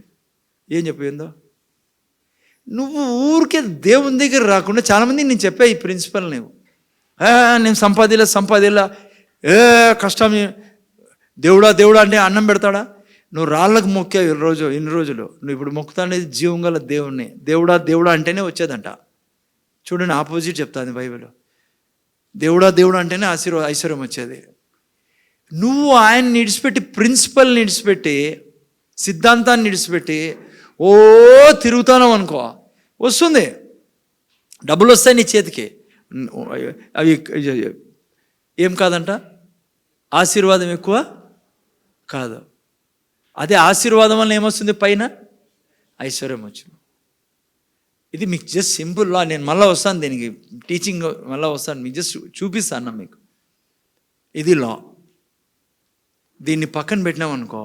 ఏం చెప్పేందో నువ్వు ఊరికే దేవుని దగ్గర రాకుండా, చాలామంది నేను చెప్పా ఈ ప్రిన్సిపల్. నేను సంపాదిలా కష్టం, దేవుడా అంటే అన్నం పెడతాడా? నువ్వు రాళ్ళకు మొక్కా ఇన్ని రోజులు, నువ్వు ఇప్పుడు మొక్కుతా అనేది జీవం గల దేవుణ్ణి. దేవుడా అంటేనే వచ్చేదంట. చూడండి, ఆపోజిట్ చెప్తాను బైబిల్. దేవుడా అంటేనే ఐశ్వర్యం వచ్చేది. నువ్వు ఆయన్ని విడిచిపెట్టి, ప్రిన్సిపల్ని విడిచిపెట్టి, సిద్ధాంతాన్ని విడిచిపెట్టి తిరుగుతాను అనుకో, వస్తుంది, డబ్బులు వస్తాయి నీ చేతికి. అవి ఏం కాదంట, ఆశీర్వాదం ఎక్కువ కాదు. అదే ఆశీర్వాదం వల్ల ఏమొస్తుంది? పైన ఐశ్వర్యం వచ్చింది. ఇది మీకు జస్ట్ సింపుల్ లా. నేను మళ్ళీ వస్తాను దీనికి, టీచింగ్ మళ్ళీ వస్తాను, మీకు జస్ట్ చూపిస్తాను మీకు. ఇది లా. దీన్ని పక్కన పెట్టినామనుకో,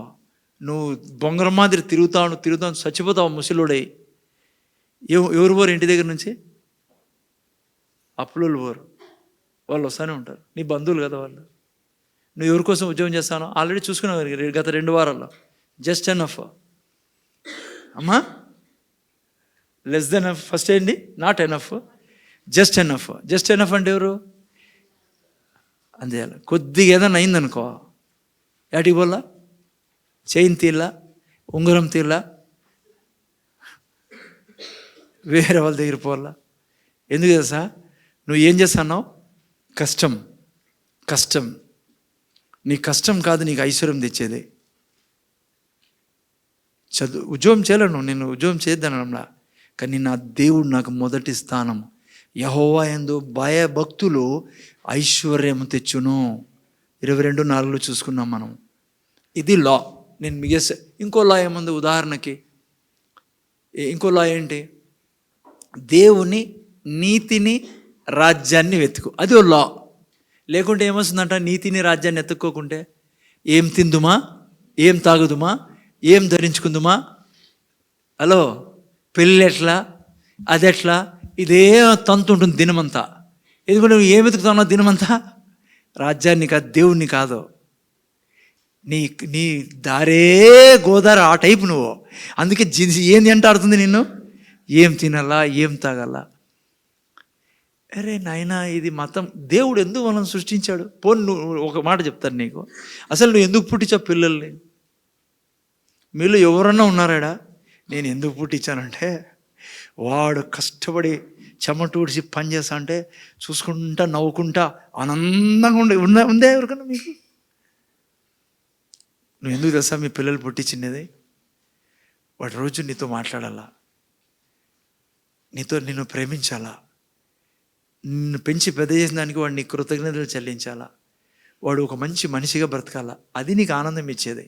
నువ్వు బొంగరం మాదిరి తిరుగుతావు, చచ్చిపోతావు ముసలుడై. ఎవరు పోరు ఇంటి దగ్గర నుంచి? అప్పులు పోరు, వాళ్ళు వస్తూనే ఉంటారు. నీ బంధువులు కదా వాళ్ళు. నువ్వు ఎవరి కోసం ఉద్యోగం చేస్తానో ఆల్రెడీ చూసుకున్నావు గత 2 వారాల్లో. Just enough. అమ్మా లెస్ దెన్ ఎనఫ్ ఫస్ట్ ఏంటి? Not enough, just enough. Just enough అంటే ఎవరు? అంతే. కొద్దిగా ఏదైనా అయిందనుకో, ఏటికి పోలా? చైన్ తీర్లా, ఉంగరం తీర్లా, వేరే వాళ్ళ దగ్గర పోలా. ఎందుకు తెలుసా? నువ్వు ఏం చేస్తున్నావు? కష్టం. కష్టం నీ కష్టం కాదు నీకు ఐశ్వర్యం తెచ్చేది. ఉద్యోగం చేయలేను, నేను ఉద్యోగం చేద్దానలా, కానీ నా దేవుడు నాకు మొదటి స్థానం. యెహోవా యందు భయభక్తులు ఐశ్వర్యం తెచ్చును. 22:4 చూసుకున్నాం మనం. ఇది లా. నేను మిగేసే ఇంకో లా ఏముంది? ఉదాహరణకి ఇంకో లా ఏంటి? దేవుని నీతిని రాజ్యాన్ని వెతుకు. అది ఓ లా. లేకుంటే ఏమొస్తుందంట? నీతిని రాజ్యాన్ని ఎత్తుక్కోకుంటే ఏం తిందుమా, ఏం తాగుదుమా, ఏం ధరించుకుందుమా, హలో పెళ్ళి ఎట్లా, అదెట్లా, ఇదే తంతు ఉంటుంది దినమంతా. ఎందుకంటే నువ్వు ఏం వెతుకుతున్నావు దినమంతా? రాజ్యాన్ని కాదు, దేవుణ్ణి కాదు. నీ దారే గోదావరి ఆ టైపు నువ్వు. అందుకే ఏంది అంటాడుతుంది నిన్ను? ఏం తినాలా, ఏం తాగాలా. అరే నాయనా, ఇది మతం. దేవుడు ఎందుకు మనం సృష్టించాడు? పోనీ నువ్వు ఒక మాట చెప్తాను నీకు, అసలు నువ్వు ఎందుకు పుట్టించావు పిల్లల్ని? మీలో ఎవరన్నా ఉన్నారాడా? నేను ఎందుకు పుట్టించానంటే, వాడు కష్టపడి చెమటూడిసి పని చేస్తా అంటే చూసుకుంటా నవ్వుకుంటా ఆనందంగా ఉందే ఎవరికన్నా మీకు? నువ్వు ఎందుకు తెలుసా మీ పిల్లలు పుట్టించినది? వాడు రోజు నీతో మాట్లాడాలా, నిన్ను ప్రేమించాలా, నిన్ను పెంచి పెద్ద చేసిన దానికి వాడు నీ కృతజ్ఞతలు చెల్లించాలా, వాడు ఒక మంచి మనిషిగా బ్రతకాలా. అది నీకు ఆనందం ఇచ్చేది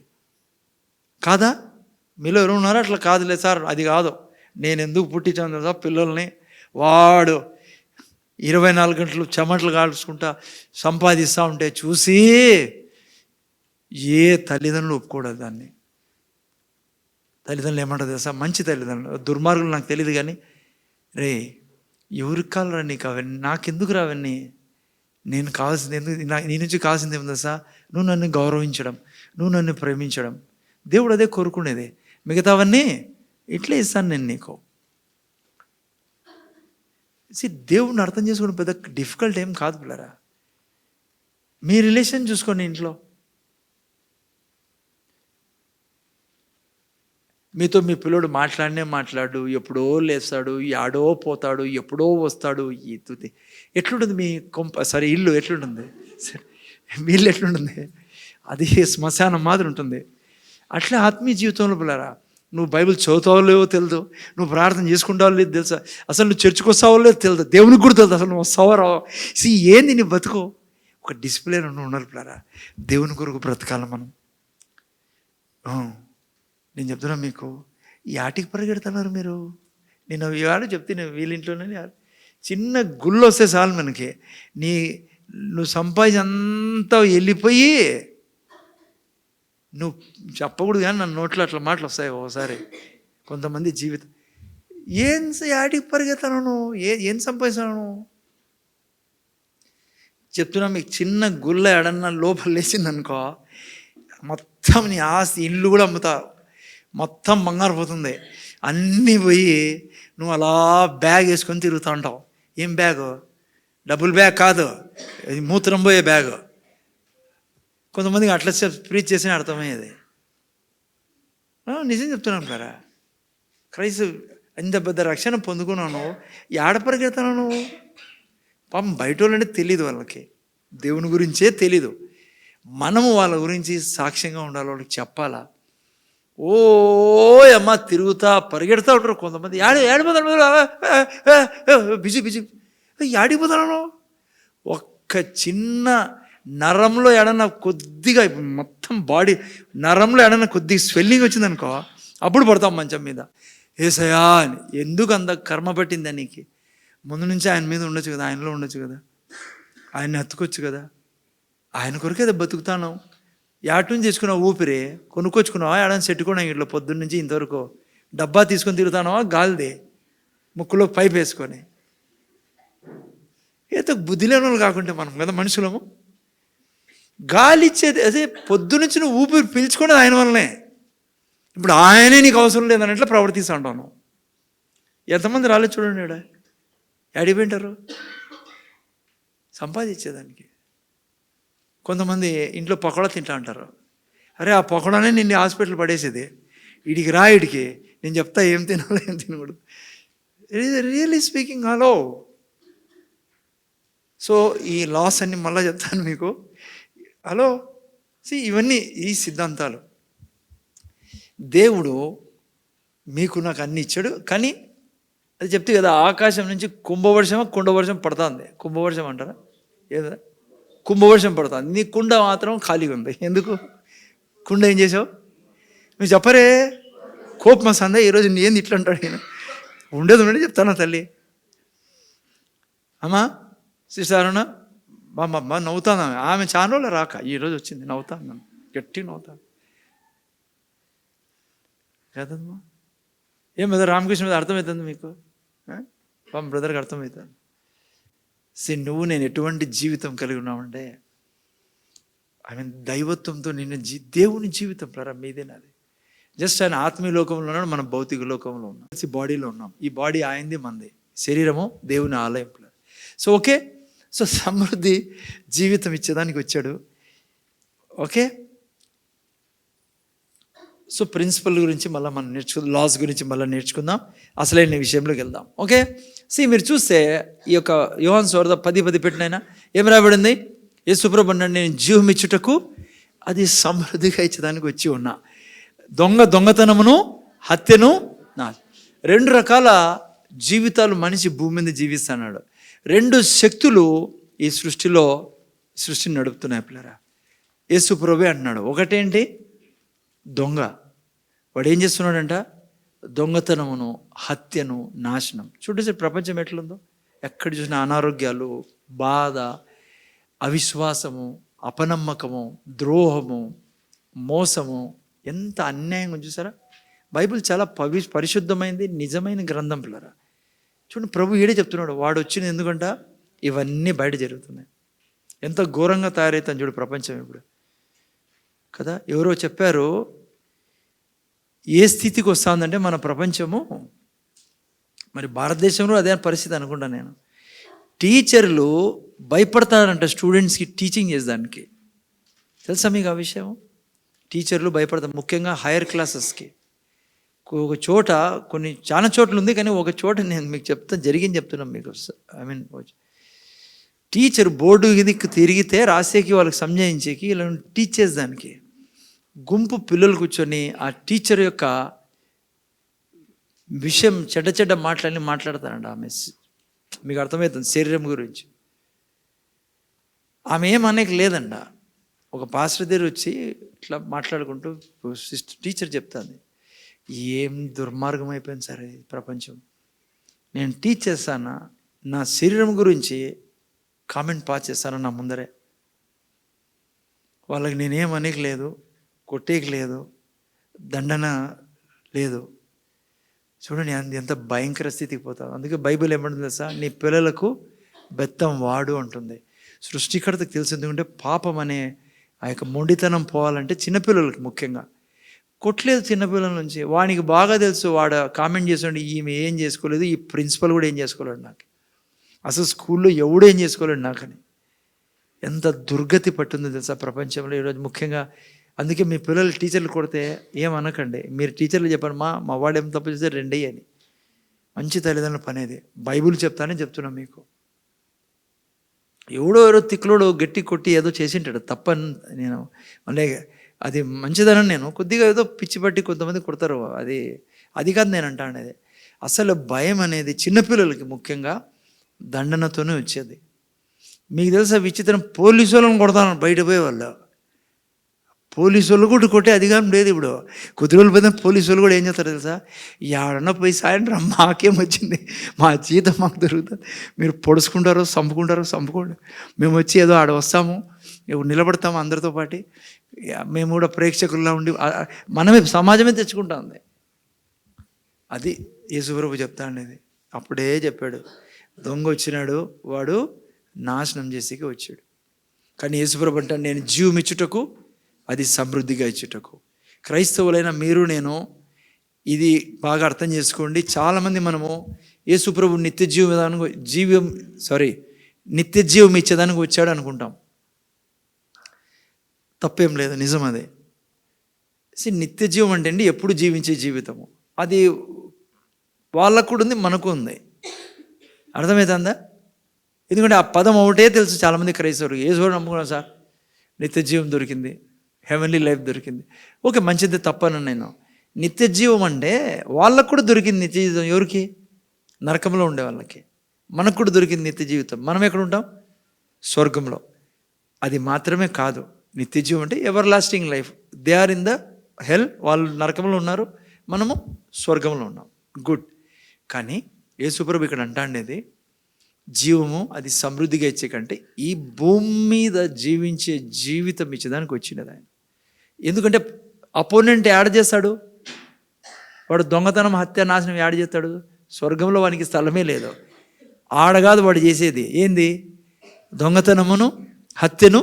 కాదా? మీలో ఎవరు ఉన్నారో అట్లా కాదులే సార్, అది కాదు. నేను ఎందుకు పుట్టించాను కదా పిల్లల్ని, వాడు 24 గంటలు చెమటలు కాల్చుకుంటా సంపాదిస్తూ ఉంటే చూసి ఏ తల్లిదండ్రులు ఒప్పుకోవడం దాన్ని. తల్లిదండ్రులు ఏమంటారు తెలుసా? మంచి తల్లిదండ్రులు, దుర్మార్గులు నాకు తెలియదు కానీ, రే ఎవరికి కావాలరా నీకు అవన్నీ, నాకెందుకు రావన్నీ, నేను కావాల్సింది ఎందుకు, నీ నుంచి కావాల్సింది ఏముంది సార్? నువ్వు నన్ను గౌరవించడం, నువ్వు నన్ను ప్రేమించడం. దేవుడు అదే కోరుకునేది. మిగతావన్నీ ఇట్లే ఇస్తాను నేను నీకు. దేవుడిని అర్థం చేసుకోవడం పెద్ద డిఫికల్ట్ ఏం కాదు పిల్లరా. మీ రిలేషన్ చూసుకోండి ఇంట్లో. మీతో మీ పిల్లోడు మాట్లాడు, ఎప్పుడో లేస్తాడు, యాడో పోతాడు, ఎప్పుడో వస్తాడు. ఎట్లుంటుంది మీ సరే ఇల్లు ఎట్లుంటుంది? మీ ఇల్లు ఎట్లుంటుంది? అది శ్మశానం మాదిరి ఉంటుంది. అట్లా ఆత్మీయ జీవితంలో పిల్లరా, నువ్వు బైబిల్ చదువుతావో లేవో తెలియదు, నువ్వు ప్రార్థన చేసుకుంటావో లేదు తెలుసా, అసలు నువ్వు చర్చకు వస్తావో లేదో తెలియదు, దేవునికి కూడా తెలియదు అసలు నువ్వు వస్తావో రావో. ఏంది నీ బతుకో? ఒక డిసిప్లిన్ ఉండాలి పిల్లరా. దేవుని కొరకు బ్రతకాలి మనం. నేను చెప్తున్నా మీకు, ఈ ఆటికి పరిగెడుతున్నారు మీరు. నేను ఇవాడు చెప్తే వీళ్ళింట్లోనే చిన్న గుళ్ళు వస్తే చాలు మనకి, నువ్వు సంపాదించి అంతా వెళ్ళిపోయి, నువ్వు చెప్పకూడదు కానీ నన్ను నోట్లో అట్లా మాటలు వస్తాయి ఒకసారి. కొంతమంది జీవితం ఆటికి పరిగెత్తాను నువ్వు, ఏం సంపాదిస్తాను చెప్తున్నా మీకు. చిన్న గుళ్ళ ఎడన్నా లోపల లేచిందనుకో, మొత్తం నీ ఆస్తి ఇల్లు కూడా అమ్ముతావు, మొత్తం బంగారు పోతుంది, అన్నీ పోయి నువ్వు అలా బ్యాగ్ వేసుకొని తిరుగుతూ ఉంటావు. ఏం బ్యాగు? డబుల్ బ్యాగ్ కాదు, మూత్రం పోయే బ్యాగు. కొంతమందికి అట్లా ప్రీచ్ చేసిన అర్థమయ్యేది. నిజం చెప్తున్నాను కదా, క్రైస్తవ ఇంత పెద్ద రక్షణ పొందుకున్నాను, ఏడ పరిగెడతాను నువ్వు? పాపం బయట వాళ్ళంటే తెలీదు, వాళ్ళకి దేవుని గురించే తెలీదు. మనము వాళ్ళ గురించి సాక్ష్యంగా ఉండాలి, వాళ్ళకి చెప్పాలా. ఓ అమ్మ తిరుగుతా పరిగెడతా ఉంటారు కొంతమంది. ఏడిపోతాను బిజీ ఏడిపోతాను. ఒక్క చిన్న నరంలో ఏడన్నా కొద్దిగా, మొత్తం బాడీ నరంలో ఏడన్నా కొద్దిగా స్వెల్లింగ్ వచ్చిందనుకో, అప్పుడు పడతాం మంచం మీద. ఏసయ్యా అని. ఎందుకు అంత కర్మ పట్టిందా నీకు? ముందు నుంచి ఆయన మీద ఉండొచ్చు కదా, ఆయనలో ఉండొచ్చు కదా, ఆయన్ని హత్తుకోవచ్చు కదా. ఆయన కొరకే బతుకుతాను. యాటూని తెచ్చుకున్నావు, ఊపిరి కొనుక్కొచ్చుకున్నావా, ఏడాది చెట్టుకున్నావు ఇంట్లో పొద్దున్న నుంచి ఇంతవరకు. డబ్బా తీసుకొని తిరుగుతానవా, గాలిది ముక్కులో పైప్ వేసుకొని. ఏదో బుద్ధి లేని వాళ్ళు కాకుంటే మనం కదా మనుషులము. గాలి ఇచ్చేది అదే, పొద్దునుంచి నువ్వు ఊపిరి పీల్చుకునేది ఆయన వల్లనే. ఇప్పుడు ఆయనే నీకు అవసరం లేదన్నట్లు ప్రవర్తిస్తూ ఉంటాను. ఎంతమంది రాలేదు చూడండి, అడిగిపోయింటారు సంపాదించేదానికి. కొంతమంది ఇంట్లో పకోడా తింటా అంటారు. అరే ఆ పకోడానే నిన్ను హాస్పిటల్ పడేసేది, వీడికి రా, వీడికి నేను చెప్తా ఏం తినాలో ఏం తినకూడదు. Really speaking. హలో. సో ఈ లాస్ అన్ని మళ్ళీ చెప్తాను మీకు. హలో, ఇవన్నీ ఈ సిద్ధాంతాలు. దేవుడు మీకు నాకు అన్ని ఇచ్చాడు, కానీ అది చెప్తే కదా, ఆకాశం నుంచి కుంభవర్షమా కుండవర్షం పడుతుంది. కుంభవర్షం అంటారా ఏదా? కుంభవర్షం పడుతుంది. నీ కుండ మాత్రం ఖాళీగా ఉంది. ఎందుకు? కుండ ఏం చేసావు? నువ్వు చెప్పరే, కోపం వస్తుందా ఈరోజు? ఏంది ఇట్లా అంటాడు నేను? ఉండేది చెప్తాను తల్లి. అమ్మా సిస్టర్ అరుణ బామ్మ నవ్వుతాను. ఆమె చాలా రోజులు రాక ఈరోజు వచ్చింది. నవ్వుతాను, నన్ను గట్టిగా నవ్వుతాను కదమ్మా. ఏం మీద రామకృష్ణ మీద అర్థమవుతుంది మీకు? పాపం బ్రదర్కి అర్థమవుతుంది. నువ్వు నేను ఎటువంటి జీవితం కలిగి ఉన్నామంటే, దైవత్వంతో నిన్ను దేవుని జీవితం మీదే నాది. జస్ట్ ఆయన ఆత్మీయ లోకంలో ఉన్నాడు, మనం భౌతిక లోకంలో ఉన్నాం, బాడీలో ఉన్నాం. ఈ బాడీ ఆయనది, మనది. శరీరము దేవుని ఆలయం. సో ఓకే, సో సమృద్ధి జీవితం ఇచ్చేదానికి వచ్చాడు. ఓకే, సో ప్రిన్సిపల్ గురించి మళ్ళీ మనం లాస్ గురించి మళ్ళీ నేర్చుకుందాం. అసలైన విషయంలోకి వెళ్దాం. ఓకే, మీరు చూస్తే ఈ యొక్క యోహాను సువార్త 10:10 పెట్టినైనా ఏం రాబడింది? యేసుప్రభు అన్నాడు, నేను జీవం ఇచ్చుటకు అది సమృద్ధిగా ఇచ్చేదానికి వచ్చి ఉన్నా. దొంగతనమును హత్యను నా 2 రకాల జీవితాలు మనిషి భూమి మీద జీవిస్తున్నాడు. 2 శక్తులు ఈ సృష్టిని నడుపుతున్నాయి పిల్లరా. యేసుప్రభువే అంటున్నాడు. ఒకటేంటి? దొంగ. వాడు ఏం చేస్తున్నాడంట? దొంగతనమును హత్యను నాశనం. చూడండి ప్రపంచం ఎట్లుందో. ఎక్కడ చూసినా అనారోగ్యాలు, బాధ, అవిశ్వాసము, అపనమ్మకము, ద్రోహము, మోసము, ఎంత అన్యాయంగా చూసారా. బైబిల్ చాలా పరిశుద్ధమైంది, నిజమైన గ్రంథం పిల్లరా. చూడండి ప్రభు ఈడే చెప్తున్నాడు, వాడు వచ్చిన ఎందుకంట ఇవన్నీ బయట జరుగుతున్నాయి. ఎంత ఘోరంగా తయారవుతాను చూడు ప్రపంచం ఇప్పుడు కదా. ఎవరో చెప్పారు, ఏ స్థితికి వస్తుందంటే మన ప్రపంచము, మరి భారతదేశంలో అదే పరిస్థితి అనుకుంటా నేను. టీచర్లు భయపడతారంట స్టూడెంట్స్కి టీచింగ్ చేసేదానికి. తెలుసా మీకు ఆ విషయం? టీచర్లు భయపడతారు, ముఖ్యంగా హైయర్ క్లాసెస్కి. ఒక చోట, చాలా చోట్ల ఉంది, కానీ ఒక చోట నేను మీకు చెప్తున్నాను మీకు. టీచర్ బోర్డు దిక్కు తిరిగితే రాసేకి, వాళ్ళకి సంజాయించేకి, ఇలా టీచ్ చేసేదానికి గుంపు పిల్లలు కూర్చొని ఆ టీచర్ యొక్క విషయం చెడ్డ మాట్లాడతారంట. ఆమె మీకు అర్థమవుతుంది శరీరం గురించి. ఆమె ఏమనేకి లేదంట. ఒక పాస్టర్ దగ్గర వచ్చి ఇట్లా మాట్లాడుకుంటూ టీచర్ చెప్తాను, ఏం దుర్మార్గం అయిపోయింది సరే ప్రపంచం. నేను టీచ్ చేస్తానా, నా శరీరం గురించి కామెంట్ పాస్ చేస్తాను నా ముందరే. వాళ్ళకి నేనేమనేకి లేదు, కొట్టేకి లేదు, దండన లేదు. చూడండి ఎంత భయంకర స్థితికి పోతావు. అందుకే బైబిల్ ఏమంటుంది తెలుసా? నీ పిల్లలకు బెత్తం వాడు అంటుంది. సృష్టికర్తకు తెలిసి, ఎందుకంటే పాపం అనే ఆ యొక్క మొండితనం పోవాలంటే చిన్నపిల్లలకి ముఖ్యంగా. కొట్టలేదు చిన్నపిల్లల నుంచి. వానికి బాగా తెలుసు, వాడు కామెంట్ చేసాడు, ఈమె ఏం చేసుకోలేదు, ఈ ప్రిన్సిపల్ కూడా ఏం చేసుకోలేడు నాకు, అసలు స్కూల్లో ఎవడు ఏం చేసుకోలేడు నాకని. ఎంత దుర్గతి పట్టిందో తెలుసా ప్రపంచంలో ఈరోజు ముఖ్యంగా. అందుకే మీ పిల్లలు టీచర్లు కొడితే ఏమనకండి, మీరు టీచర్లు చెప్పండి, మా వాడు ఏం తప్పు చేస్తే 2 అని. మంచి తల్లిదండ్రుల పనేది. బైబిల్ చెప్తున్నాను మీకు. ఎవరో తిక్కులోడు గట్టి కొట్టి ఏదో చేసింటాడు తప్పని నేను మళ్ళీ అది మంచిదనని నేను. కొద్దిగా ఏదో పిచ్చి పట్టి కొంతమంది కొడతారు, అది కాదు నేను అంటా అనేది. అసలు భయం అనేది చిన్నపిల్లలకి ముఖ్యంగా దండనతోనే వచ్చేది. మీకు తెలుసా విచిత్రం, పోలీసు వాళ్ళని కొడతాను బయట పోయే వాళ్ళు. పోలీసు వాళ్ళు కూడా కొట్టే అధికారం లేదు ఇప్పుడు. కొద్ది రోజులు పోయిన పోలీసు వాళ్ళు కూడా ఏం చేస్తారు తెలుసా? ఎవరన్నా పోయి సాయంత్రం మాకేం వచ్చింది, మా జీతం మాకు దొరుకుతుంది, మీరు పొడుచుకుంటారో చంపుకోండి, మేము వచ్చి ఏదో ఆడ వస్తాము, నిలబడతాము అందరితో పాటు, మేము కూడా ప్రేక్షకుల్లో ఉండి మనమే సమాజమే తెచ్చుకుంటా ఉంది. అది యేసుప్రభు చెప్తా అనేది. అప్పుడే చెప్పాడు, దొంగ వచ్చినాడు, వాడు నాశనం చేసేకి వచ్చాడు. కానీ యేసుప్రభు అంటాడు, నేను జీవం ఇచ్చుటకు అది సమృద్ధిగా ఇచ్చుటకు. క్రైస్తవులైన మీరు నేను ఇది బాగా అర్థం చేసుకోండి. చాలామంది మనము యేసుప్రభు నిత్య జీవం ఇచ్చేదానికి వచ్చాడు అనుకుంటాం. తప్పేం లేదు, నిజం అదే. నిత్య జీవం అంటే అండి ఎప్పుడు జీవించే జీవితము. అది వాళ్ళకు కూడా ఉంది, మనకు ఉంది. అర్థమవుతుందా? ఎందుకంటే ఆ పదం ఒకటే తెలుసు చాలామంది క్రైస్తవులు. యేసుని నమ్ముకున్నాం సార్, నిత్య జీవం దొరికింది, హెవెన్లీ లైఫ్ దొరికింది. ఓకే, మంచిది, తప్పను నేను. నిత్య జీవం అంటే వాళ్ళకు కూడా దొరికింది నిత్య జీవితం. ఎవరికి? నరకంలో ఉండే వాళ్ళకి. మనకు కూడా దొరికింది నిత్య జీవితం. మనం ఎక్కడ ఉంటాం? స్వర్గంలో. అది మాత్రమే కాదు, నిత్య జీవం అంటే everlasting life. They are in the hell, వాళ్ళు నరకంలో ఉన్నారు, మనము స్వర్గంలో ఉన్నాం. గుడ్. కానీ యేసుప్రభు ఇక్కడ అంటాండేది జీవము అది సమృద్ధిగా ఇచ్చే కంటే ఈ భూమి మీద జీవించే జీవితం ఇచ్చేదానికి వచ్చినది ఆయన. ఎందుకంటే అపోనెంట్ యాడ్ చేస్తాడు, వాడు దొంగతనం, హత్య, నాశనం యాడ్ చేస్తాడు. స్వర్గంలో వానికి స్థలమే లేదు. ఆడగాదు వాడు చేసేది. ఏంది? దొంగతనమును, హత్యను,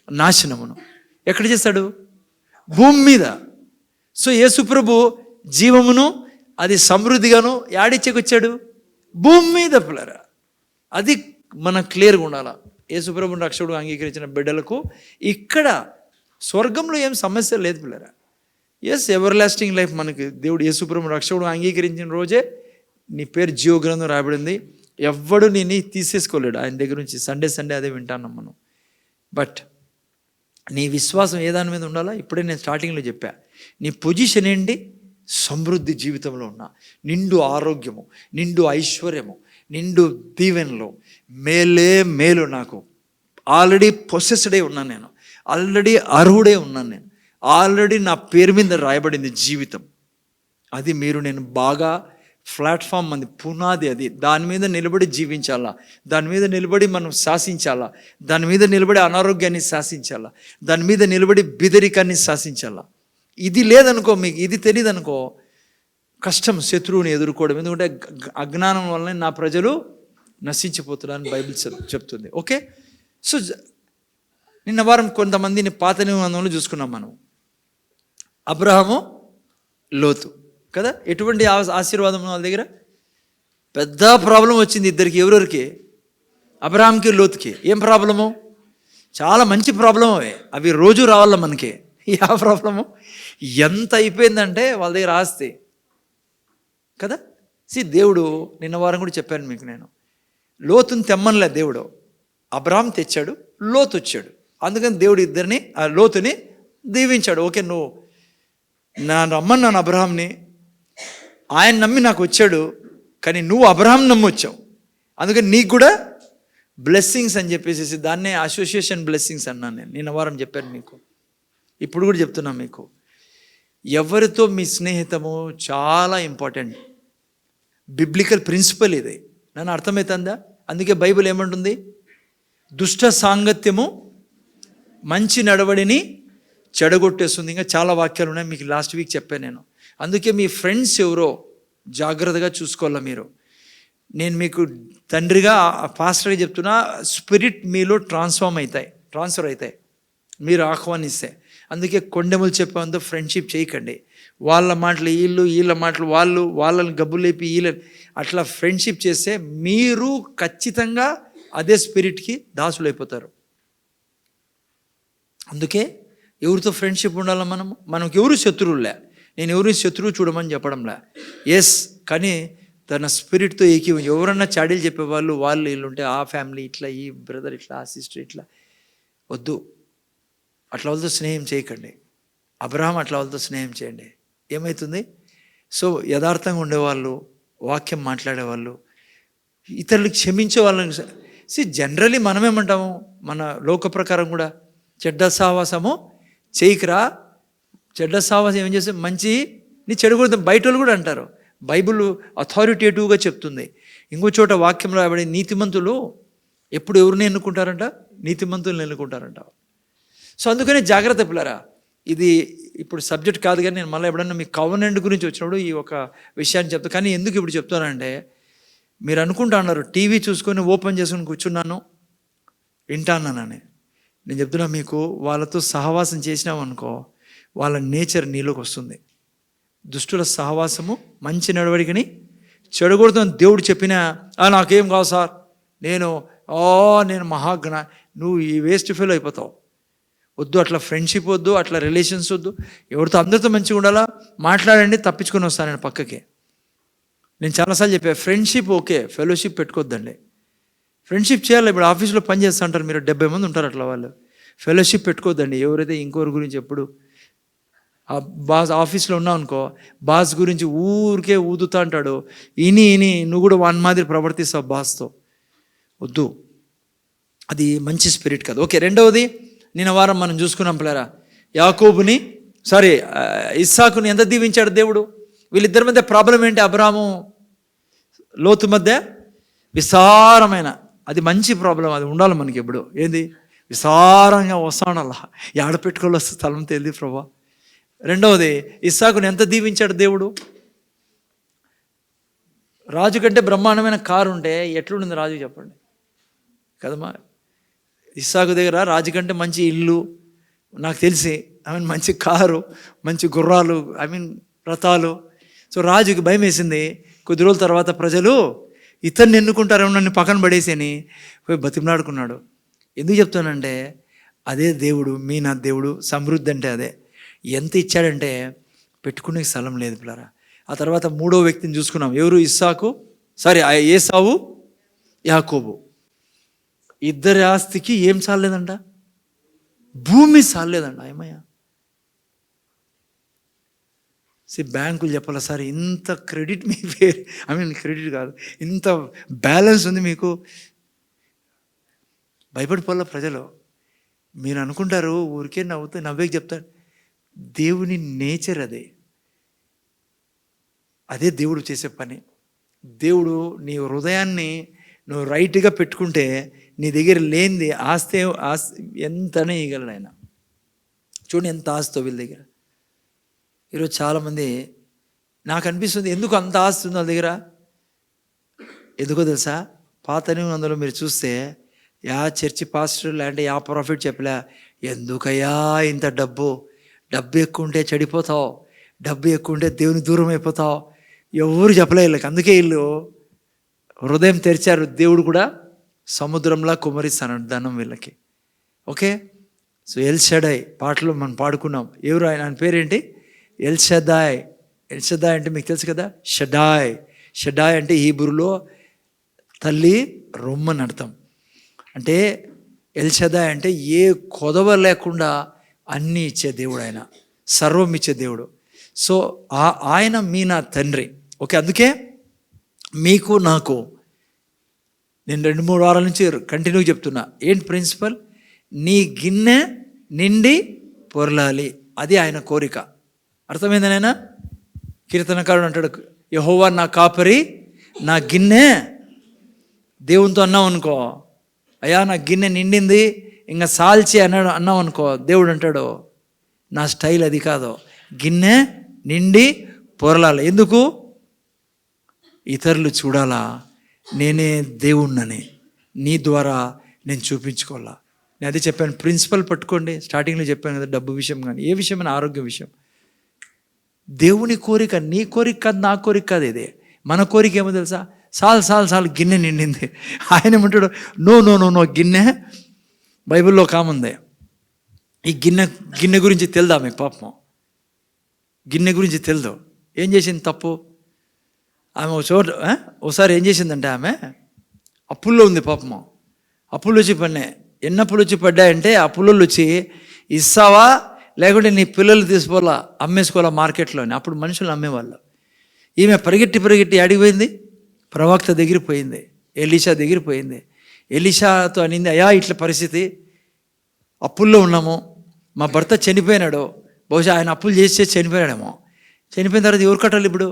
నాశనమును. ఎక్కడ చేస్తాడు? భూమి మీద. సో యేసుప్రభు జీవమును అది సమృద్ధిగాను యాడిచ్చేకొచ్చాడు? భూమి మీద పిల్లరా. అది మనం క్లియర్గా ఉండాలా. యేసుప్రభుని రక్షకుడు అంగీకరించిన బిడ్డలకు ఇక్కడ స్వర్గంలో ఏం సమస్య లేదు పిల్లరా. ఎవర్ లాస్టింగ్ లైఫ్ మనకి దేవుడు యేసుప్రభుని రక్షకుడు అంగీకరించిన రోజే నీ పేరు జీవ గ్రంథం రాబడింది. ఎవ్వడు నేను తీసేసుకోలేడు ఆయన దగ్గర నుంచి. సండే అదే వింటాను మనం. బట్ నీ విశ్వాసం ఏ దాని మీద ఉండాలా? ఇప్పుడే నేను స్టార్టింగ్లో చెప్పా. నీ పొజిషన్ ఏంటి? సమృద్ధి జీవితంలో ఉన్నా, నిండు ఆరోగ్యము, నిండు ఐశ్వర్యము, నిండు దీవెనలో, మేలు నాకు ఆల్రెడీ పొసెస్డే ఉన్నాను నేను, ఆల్రెడీ అర్హుడే ఉన్నాను నేను, ఆల్రెడీ నా పేరు మీద రాయబడింది జీవితం. అది మీరు నేను బాగా ప్లాట్ఫామ్ అంది, పునాది అది. దాని మీద నిలబడి జీవించాలా, దాని మీద నిలబడి మనం శాసించాలా, దాని మీద నిలబడి అనారోగ్యాన్ని శాసించాలా, దాని మీద నిలబడి బిదరికాన్ని శాసించాలా. ఇది లేదనుకో, మీకు ఇది తెలియదు అనుకో, కష్టం శత్రువుని ఎదుర్కోవడం. ఎందుకంటే అజ్ఞానం వల్లనే నా ప్రజలు నశించిపోతున్నారని బైబిల్ చెప్తుంది. ఓకే, సో నిన్న వారం కొంతమందిని పాత నిబంధనలు చూసుకున్నాం మనం. అబ్రహాము, లోతు కదా. ఎటువంటి ఆశీర్వాదం వాళ్ళ దగ్గర? పెద్ద ప్రాబ్లం వచ్చింది ఇద్దరికి. ఎవరెవరికి? అబ్రహాంకి, లోతుకి. ఏం ప్రాబ్లము? చాలా మంచి ప్రాబ్లం అవి రోజు రావాల మనకి. ఆ ప్రాబ్లము ఎంత అయిపోయిందంటే వాళ్ళ దగ్గర ఆస్తి కదా. దేవుడు నిన్న వారం కూడా చెప్పాను మీకు నేను, లోతుని తెమ్మనిలే దేవుడు, అబ్రహాం తెచ్చాడు, లోతు వచ్చాడు. అందుకని దేవుడు ఇద్దరిని, ఆ లోతుని దీవించాడు. ఓకే, నువ్వు రమ్మన్నాను అబ్రహాంని, ఆయన నమ్మి నాకు వచ్చాడు, కానీ నువ్వు అబ్రహాం నమ్మొచ్చావు, అందుకని నీకు కూడా బ్లెస్సింగ్స్ అని చెప్పేసి దాన్నే అసోసియేషన్ బ్లెస్సింగ్స్ అన్నాను నేను. నిన్న వారం చెప్పాను మీకు, ఇప్పుడు కూడా చెప్తున్నా మీకు. ఎవరితో మీ స్నేహితము చాలా ఇంపార్టెంట్. బిబ్లికల్ ప్రిన్సిపల్ ఇది. నన్ను అర్థమవుతుందా? అందుకే బైబిల్ ఏమంటుంది? దుష్ట సాంగత్యము మంచి నడవడిని చెడగొట్టేస్తుంది. ఇంకా చాలా వాక్యాలు ఉన్నాయి, మీకు లాస్ట్ వీక్ చెప్పాను నేను. అందుకే మీ ఫ్రెండ్స్ ఎవరో జాగ్రత్తగా చూసుకోవాలా మీరు. నేను మీకు తండ్రిగా, పాస్టర్గా చెప్తున్నా, స్పిరిట్ మీలో ట్రాన్స్ఫర్ అవుతాయి మీరు ఆహ్వానిస్తే. అందుకే కొండెములు చెప్పేందుకు ఫ్రెండ్షిప్ చేయకండి. వాళ్ళ మాటలు వీళ్ళ మాటలు వాళ్ళని గబ్బులేపి అట్లా ఫ్రెండ్షిప్ చేస్తే మీరు ఖచ్చితంగా అదే స్పిరిట్కి దాసులు అయిపోతారు. అందుకే ఎవరితో ఫ్రెండ్షిప్ ఉండాలా? మనకు ఎవరు శత్రువులే. నేను ఎవరు శత్రువు చూడమని చెప్పడంలే. కానీ తన స్పిరిట్తో ఎవరన్నా చాడీలు చెప్పేవాళ్ళు వీళ్ళు ఉంటే, ఆ ఫ్యామిలీ ఇట్లా, ఈ బ్రదర్ ఇట్లా, ఆ సిస్టర్ ఇట్లా, వద్దు. అట్లా వాళ్ళతో స్నేహం చేయకండి. అబ్రహాం అట్లా వాళ్ళతో స్నేహం చేయండి. ఏమవుతుంది? సో యథార్థంగా ఉండేవాళ్ళు, వాక్యం మాట్లాడేవాళ్ళు, ఇతరులకు క్షమించే వాళ్ళని జనరలీ మనమేమంటాము, మన లోక ప్రకారం కూడా, చెడ్డ సావాసము చేయకురా. చెడ్డ సావాసం ఏం చేస్తే మంచి నీ చెడకూడదు బయట వాళ్ళు కూడా అంటారు. బైబిల్ అథారిటేటివ్గా చెప్తుంది. ఇంకో చోట వాక్యంలో రాబడి నీతిమంతులు ఎప్పుడు ఎవరిని ఎన్నుకుంటారంట? నీతిమంతులను ఎన్నుకుంటారంట. సో అందుకనే జాగ్రత్త పిల్లరా. ఇది ఇప్పుడు సబ్జెక్ట్ కాదు, కానీ నేను మళ్ళీ ఎప్పుడన్నా మీ కవనెంట్ గురించి వచ్చినప్పుడు ఈ ఒక విషయాన్ని చెప్తాను. కానీ ఎందుకు ఇప్పుడు చెప్తానంటే, మీరు అనుకుంటా అన్నారు టీవీ చూసుకొని ఓపెన్ చేసుకొని కూర్చున్నాను వింటానని. నేను చెప్తున్నా మీకు, వాళ్ళతో సహవాసం చేసినామనుకో, వాళ్ళ నేచర్ నీలోకి వస్తుంది. దుష్టుల సహవాసము మంచి నడవడికని చెడగొడుతున్న దేవుడు చెప్పినా నాకేం కాదు సార్, నేను మహాజ్ఞ, నువ్వు ఈ వేస్ట్ ఫెయిల్ అయిపోతావు. వద్దు, అట్లా ఫ్రెండ్షిప్ వద్దు, అట్లా రిలేషన్స్ వద్దు. ఎవరితో అందరితో మంచిగా ఉండాలా, మాట్లాడండి, తప్పించుకొని వస్తాను నేను పక్కకి. నేను చాలాసార్లు చెప్పాను, ఫ్రెండ్షిప్ ఓకే, ఫెలోషిప్ పెట్టుకోవద్దండి. ఫ్రెండ్షిప్ చేయాలి. ఇప్పుడు ఆఫీస్లో పని చేస్తూ ఉంటారు, మీరు 70 మంది ఉంటారు అట్లా, వాళ్ళు ఫెలోషిప్ పెట్టుకోవద్దండి. ఎవరైతే ఇంకోరి గురించి ఎప్పుడు బాస్ ఆఫీస్లో ఉన్నావు అనుకో, బాస్ గురించి ఊరికే ఊదుతా అంటాడు, ఇని నువ్వు కూడా వన్ మాదిరి ప్రవర్తిస్తావు బాస్తో. వద్దు, అది మంచి స్పిరిట్ కాదు. ఓకే, రెండవది నిన్న వారం మనం చూసుకున్నాం పిల్లరా, ఇస్సాకుని ఎంత దీవించాడు దేవుడు. వీళ్ళిద్దరి మధ్య ప్రాబ్లం ఏంటి? అబ్రాము లోతు మధ్య విస్తారమైన, అది మంచి ప్రాబ్లం, అది ఉండాలి మనకి ఎప్పుడు. ఏంది? విస్తారంగా వస్తాను, అలా ఏడ పెట్టుకోవాలి స్థలం తెలియదు ప్రభా. రెండవది, ఇస్సాకుని ఎంత దీవించాడు దేవుడు. రాజు కంటే బ్రహ్మాండమైన కారు ఉంటే ఎట్లుండింది రాజు చెప్పండి కదమ్మా. ఇస్సాకు దగ్గర రాజు కంటే మంచి ఇల్లు, నాకు తెలిసి మంచి కారు, మంచి గుర్రాలు, రథాలు. సో రాజుకి భయం వేసింది. కొద్ది రోజుల తర్వాత ప్రజలు ఇతన్ని ఎన్నుకుంటారేమో, నన్ను పక్కన పడేసి అని పోయి బతిమలాడుకున్నాడు. ఎందుకు చెప్తానంటే, అదే దేవుడు, నా దేవుడు. సమృద్ధి అంటే అదే. ఎంత ఇచ్చాడంటే పెట్టుకునే స్థలం లేదు పిల్లరా. ఆ తర్వాత మూడో వ్యక్తిని చూసుకున్నాం. ఎవరు? ఏసావు, యాకోబు. ఇద్దరి ఆస్తికి ఏం చాలేదంట? భూమి చాలేదంట. ఏమయ్యా, బ్యాంకులు చెప్పాలా సార్, ఇంత క్రెడిట్ మీ పేరు, క్రెడిట్ కాదు, ఇంత బ్యాలెన్స్ ఉంది మీకు. భయపడిపోలే ప్రజలు. మీరు అనుకుంటారు ఊరికే నవ్వే చెప్తాడు. దేవుని నేచర్ అదే దేవుడు చేసే పని. దేవుడు నీ హృదయాన్ని నువ్వు రైట్గా పెట్టుకుంటే నీ దగ్గర లేనిది ఆస్తి ఎంతనే ఇవ్వగలడు ఆయన. చూడండి ఎంత ఆస్తో వీళ్ళ దగ్గర. ఈరోజు చాలామంది నాకు అనిపిస్తుంది, ఎందుకు అంత ఆస్తి ఉంది వాళ్ళ దగ్గర. ఎందుకో తెలుసా? పాత నిబంధనలో మీరు చూస్తే చర్చి పాస్టర్ లేదంటే ప్రాఫిట్ చెప్పలే, ఎందుకయ్యా ఇంత డబ్బు ఎక్కువ ఉంటే చెడిపోతావు, డబ్బు ఎక్కువ ఉంటే దేవుని దూరం అయిపోతావు. ఎవరు చెప్పలే వీళ్ళకి. అందుకే వీళ్ళు హృదయం తెరిచారు. దేవుడు కూడా సముద్రంలా కుమరిస్తాను ధనం వీళ్ళకి. ఓకే, సో ఎల్ షడాయ్ పాటలు మనం పాడుకున్నాం. ఎవరు ఆయన పేరేంటి? ఎల్ షదాయ్. ఎల్ షదాయ్ అంటే మీకు తెలుసు కదా, షడాయ్ అంటే హీబ్రూలో తల్లి రొమ్మని అర్థం. అంటే ఎల్ షదాయ్ అంటే ఏ కొదవ లేకుండా అన్నీ ఇచ్చే దేవుడు ఆయన, సర్వం ఇచ్చే దేవుడు. సో ఆయన నా తండ్రి. ఓకే, అందుకే మీకు నాకు నేను 2-3 వారాల నుంచి కంటిన్యూ చెప్తున్నా. ఏంటి ప్రిన్సిపల్? నీ గిన్నె నిండి పొరలాలి, అది ఆయన కోరిక. అర్థమైంది నాయన? కీర్తనకారుడు అంటాడు, యెహోవా నా కాపరి, నా గిన్నె. దేవునితో అన్నావు అనుకో, అయ్యా నా గిన్నె నిండింది ఇంకా సాల్చి అన్నావు అనుకో, దేవుడు అంటాడు నా స్టైల్ అది కాదు, గిన్నె నిండి పొరలాలి. ఎందుకు? ఇతరులు చూడాలా నేనే దేవుణ్ణని, నీ ద్వారా నేను చూపించుకోవాలా. నేను అదే చెప్పాను, ప్రిన్సిపల్ పట్టుకోండి. స్టార్టింగ్లో చెప్పాను కదా, డబ్బు విషయం కానీ ఏ విషయమైనా, ఆరోగ్య విషయం. దేవుని కోరిక, నీ కోరిక కాదు, నా కోరిక కాదు. ఇదే మన కోరిక. ఏమో తెలుసా? సాల్ గిన్నె నిండింది. ఆయన ఏమంటాడు, నో గిన్నె. బైబిల్లో కాముంది. ఈ గిన్నె గురించి తెలుదా మీకు? పాపం గిన్నె గురించి తెలుదు. ఏం చేసింది తప్పు? ఆమె ఒకసారి ఏం చేసిందంటే, ఆమె అప్పుల్లో ఉంది. పాపము అప్పులు వచ్చి పడినాయి. ఎన్ని అప్పులు వచ్చి పడ్డాయంటే, అప్పులు వచ్చి ఇస్తావా లేకుంటే నీ పిల్లలు తీసుకోవాలా, అమ్మేసుకోవాలా మార్కెట్లోని. అప్పుడు మనుషులు అమ్మేవాళ్ళు. ఈమె పరిగెట్టి అడిగిపోయింది, ప్రవక్త దగ్గర పోయింది, ఎలీషా దగ్గర పోయింది. ఎలీషాతో అనింది, అయ్యా ఇట్లా పరిస్థితి, అప్పుల్లో ఉన్నాము, మా భర్త చనిపోయినాడు, బహుశా ఆయన అప్పులు చేసి చనిపోయాడేమో. చనిపోయిన తర్వాత ఎవరు కట్టాలి? ఇప్పుడు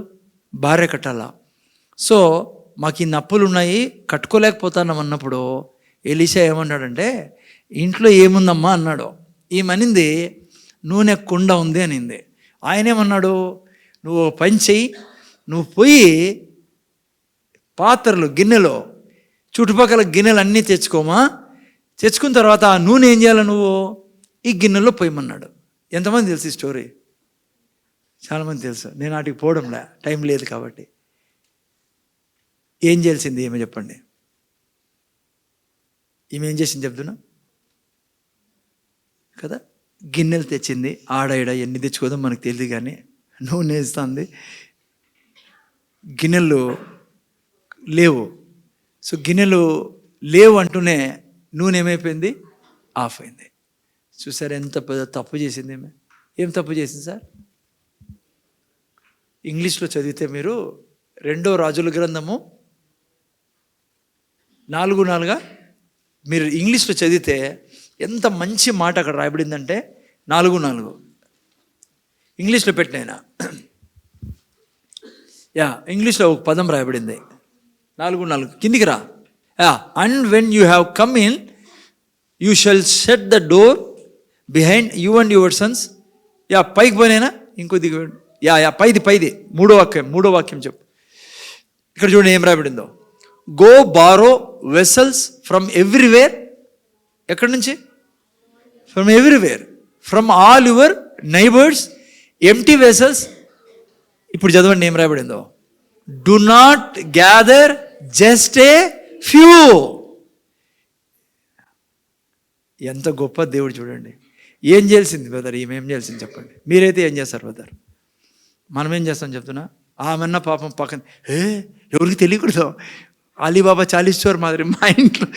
భార్య కట్టాలా. సో మాకు ఇన్ని అప్పులు ఉన్నాయి, కట్టుకోలేకపోతున్నాం అన్నప్పుడు ఎలీషా ఏమన్నాడంటే, ఇంట్లో ఏముందమ్మా అన్నాడు. ఈమెనింది, నూనె కుండ ఉంది అనింది. ఆయన ఏమన్నాడు, నువ్వు పని చెయ్యి, నువ్వు పోయి పాత్రలు గిన్నెలో చుట్టుపక్కల గిన్నెలు అన్నీ తెచ్చుకున్న తర్వాత ఆ నూనె ఏం చేయాలి, నువ్వు ఈ గిన్నెలో పోయమన్నాడు. ఎంతమంది తెలుసు ఈ స్టోరీ? చాలామంది తెలుసు. నేను వాటికి పోవడంలే, టైం లేదు కాబట్టి. ఏం చేయాల్సింది ఏమో చెప్పండి. ఈమె ఏం చేసింది చెప్తున్నా కదా. గిన్నెలు తెచ్చింది, ఆడ ఈడ ఎన్ని తెచ్చుకోదో మనకు తెలియదు, కానీ నూనె వేస్తుంది. గిన్నెలు లేవు. సో గిన్నెలు లేవు అంటూనే నూనె ఏమైపోయింది? ఆఫ్ అయింది. చూసారు ఎంత పెద్ద తప్పు చేసింది ఏమే. ఏం తప్పు చేసింది సార్? ఇంగ్లీష్లో చదివితే మీరు 2 రాజుల గ్రంథము 4:4 మీరు ఇంగ్లీష్లో చదివితే ఎంత మంచి మాట అక్కడ రాయబడిందంటే 4:4 ఇంగ్లీష్లో పెట్టినైనా ఇంగ్లీష్లో ఒక పదం రాయబడింది 4:4 కిందికి రా. And when you have come in you shall shut the door behind you and your Sons. పైకి పోయినైనా ఇంకొద్దిగా పైది మూడో వాక్యం చెప్పు. ఇక్కడ చూడండి ఏం రాయబడిందో. Go borrow vessels from everywhere. ఎక్కడి నుంచి? From everywhere, from all your neighbours empty vessels. ఇప్పుడు చదవండి ఏం రాయబడిందో. Do not gather just a few. ఎంత గొప్ప దేవుడు చూడండి. ఏం చేయాల్సింది బ్రదర్? ఈమె ఏం చేయాల్సింది చెప్పండి. మీరైతే ఏం చేస్తారు బ్రదర్? మనం ఏం చేస్తాం చెప్తున్నా. ఆమెన్న పాపం పక్కన ఎవరికి తెలియకూడదు. అలీబాబా 40 చోర్ మాదిరి మా ఇంట్లో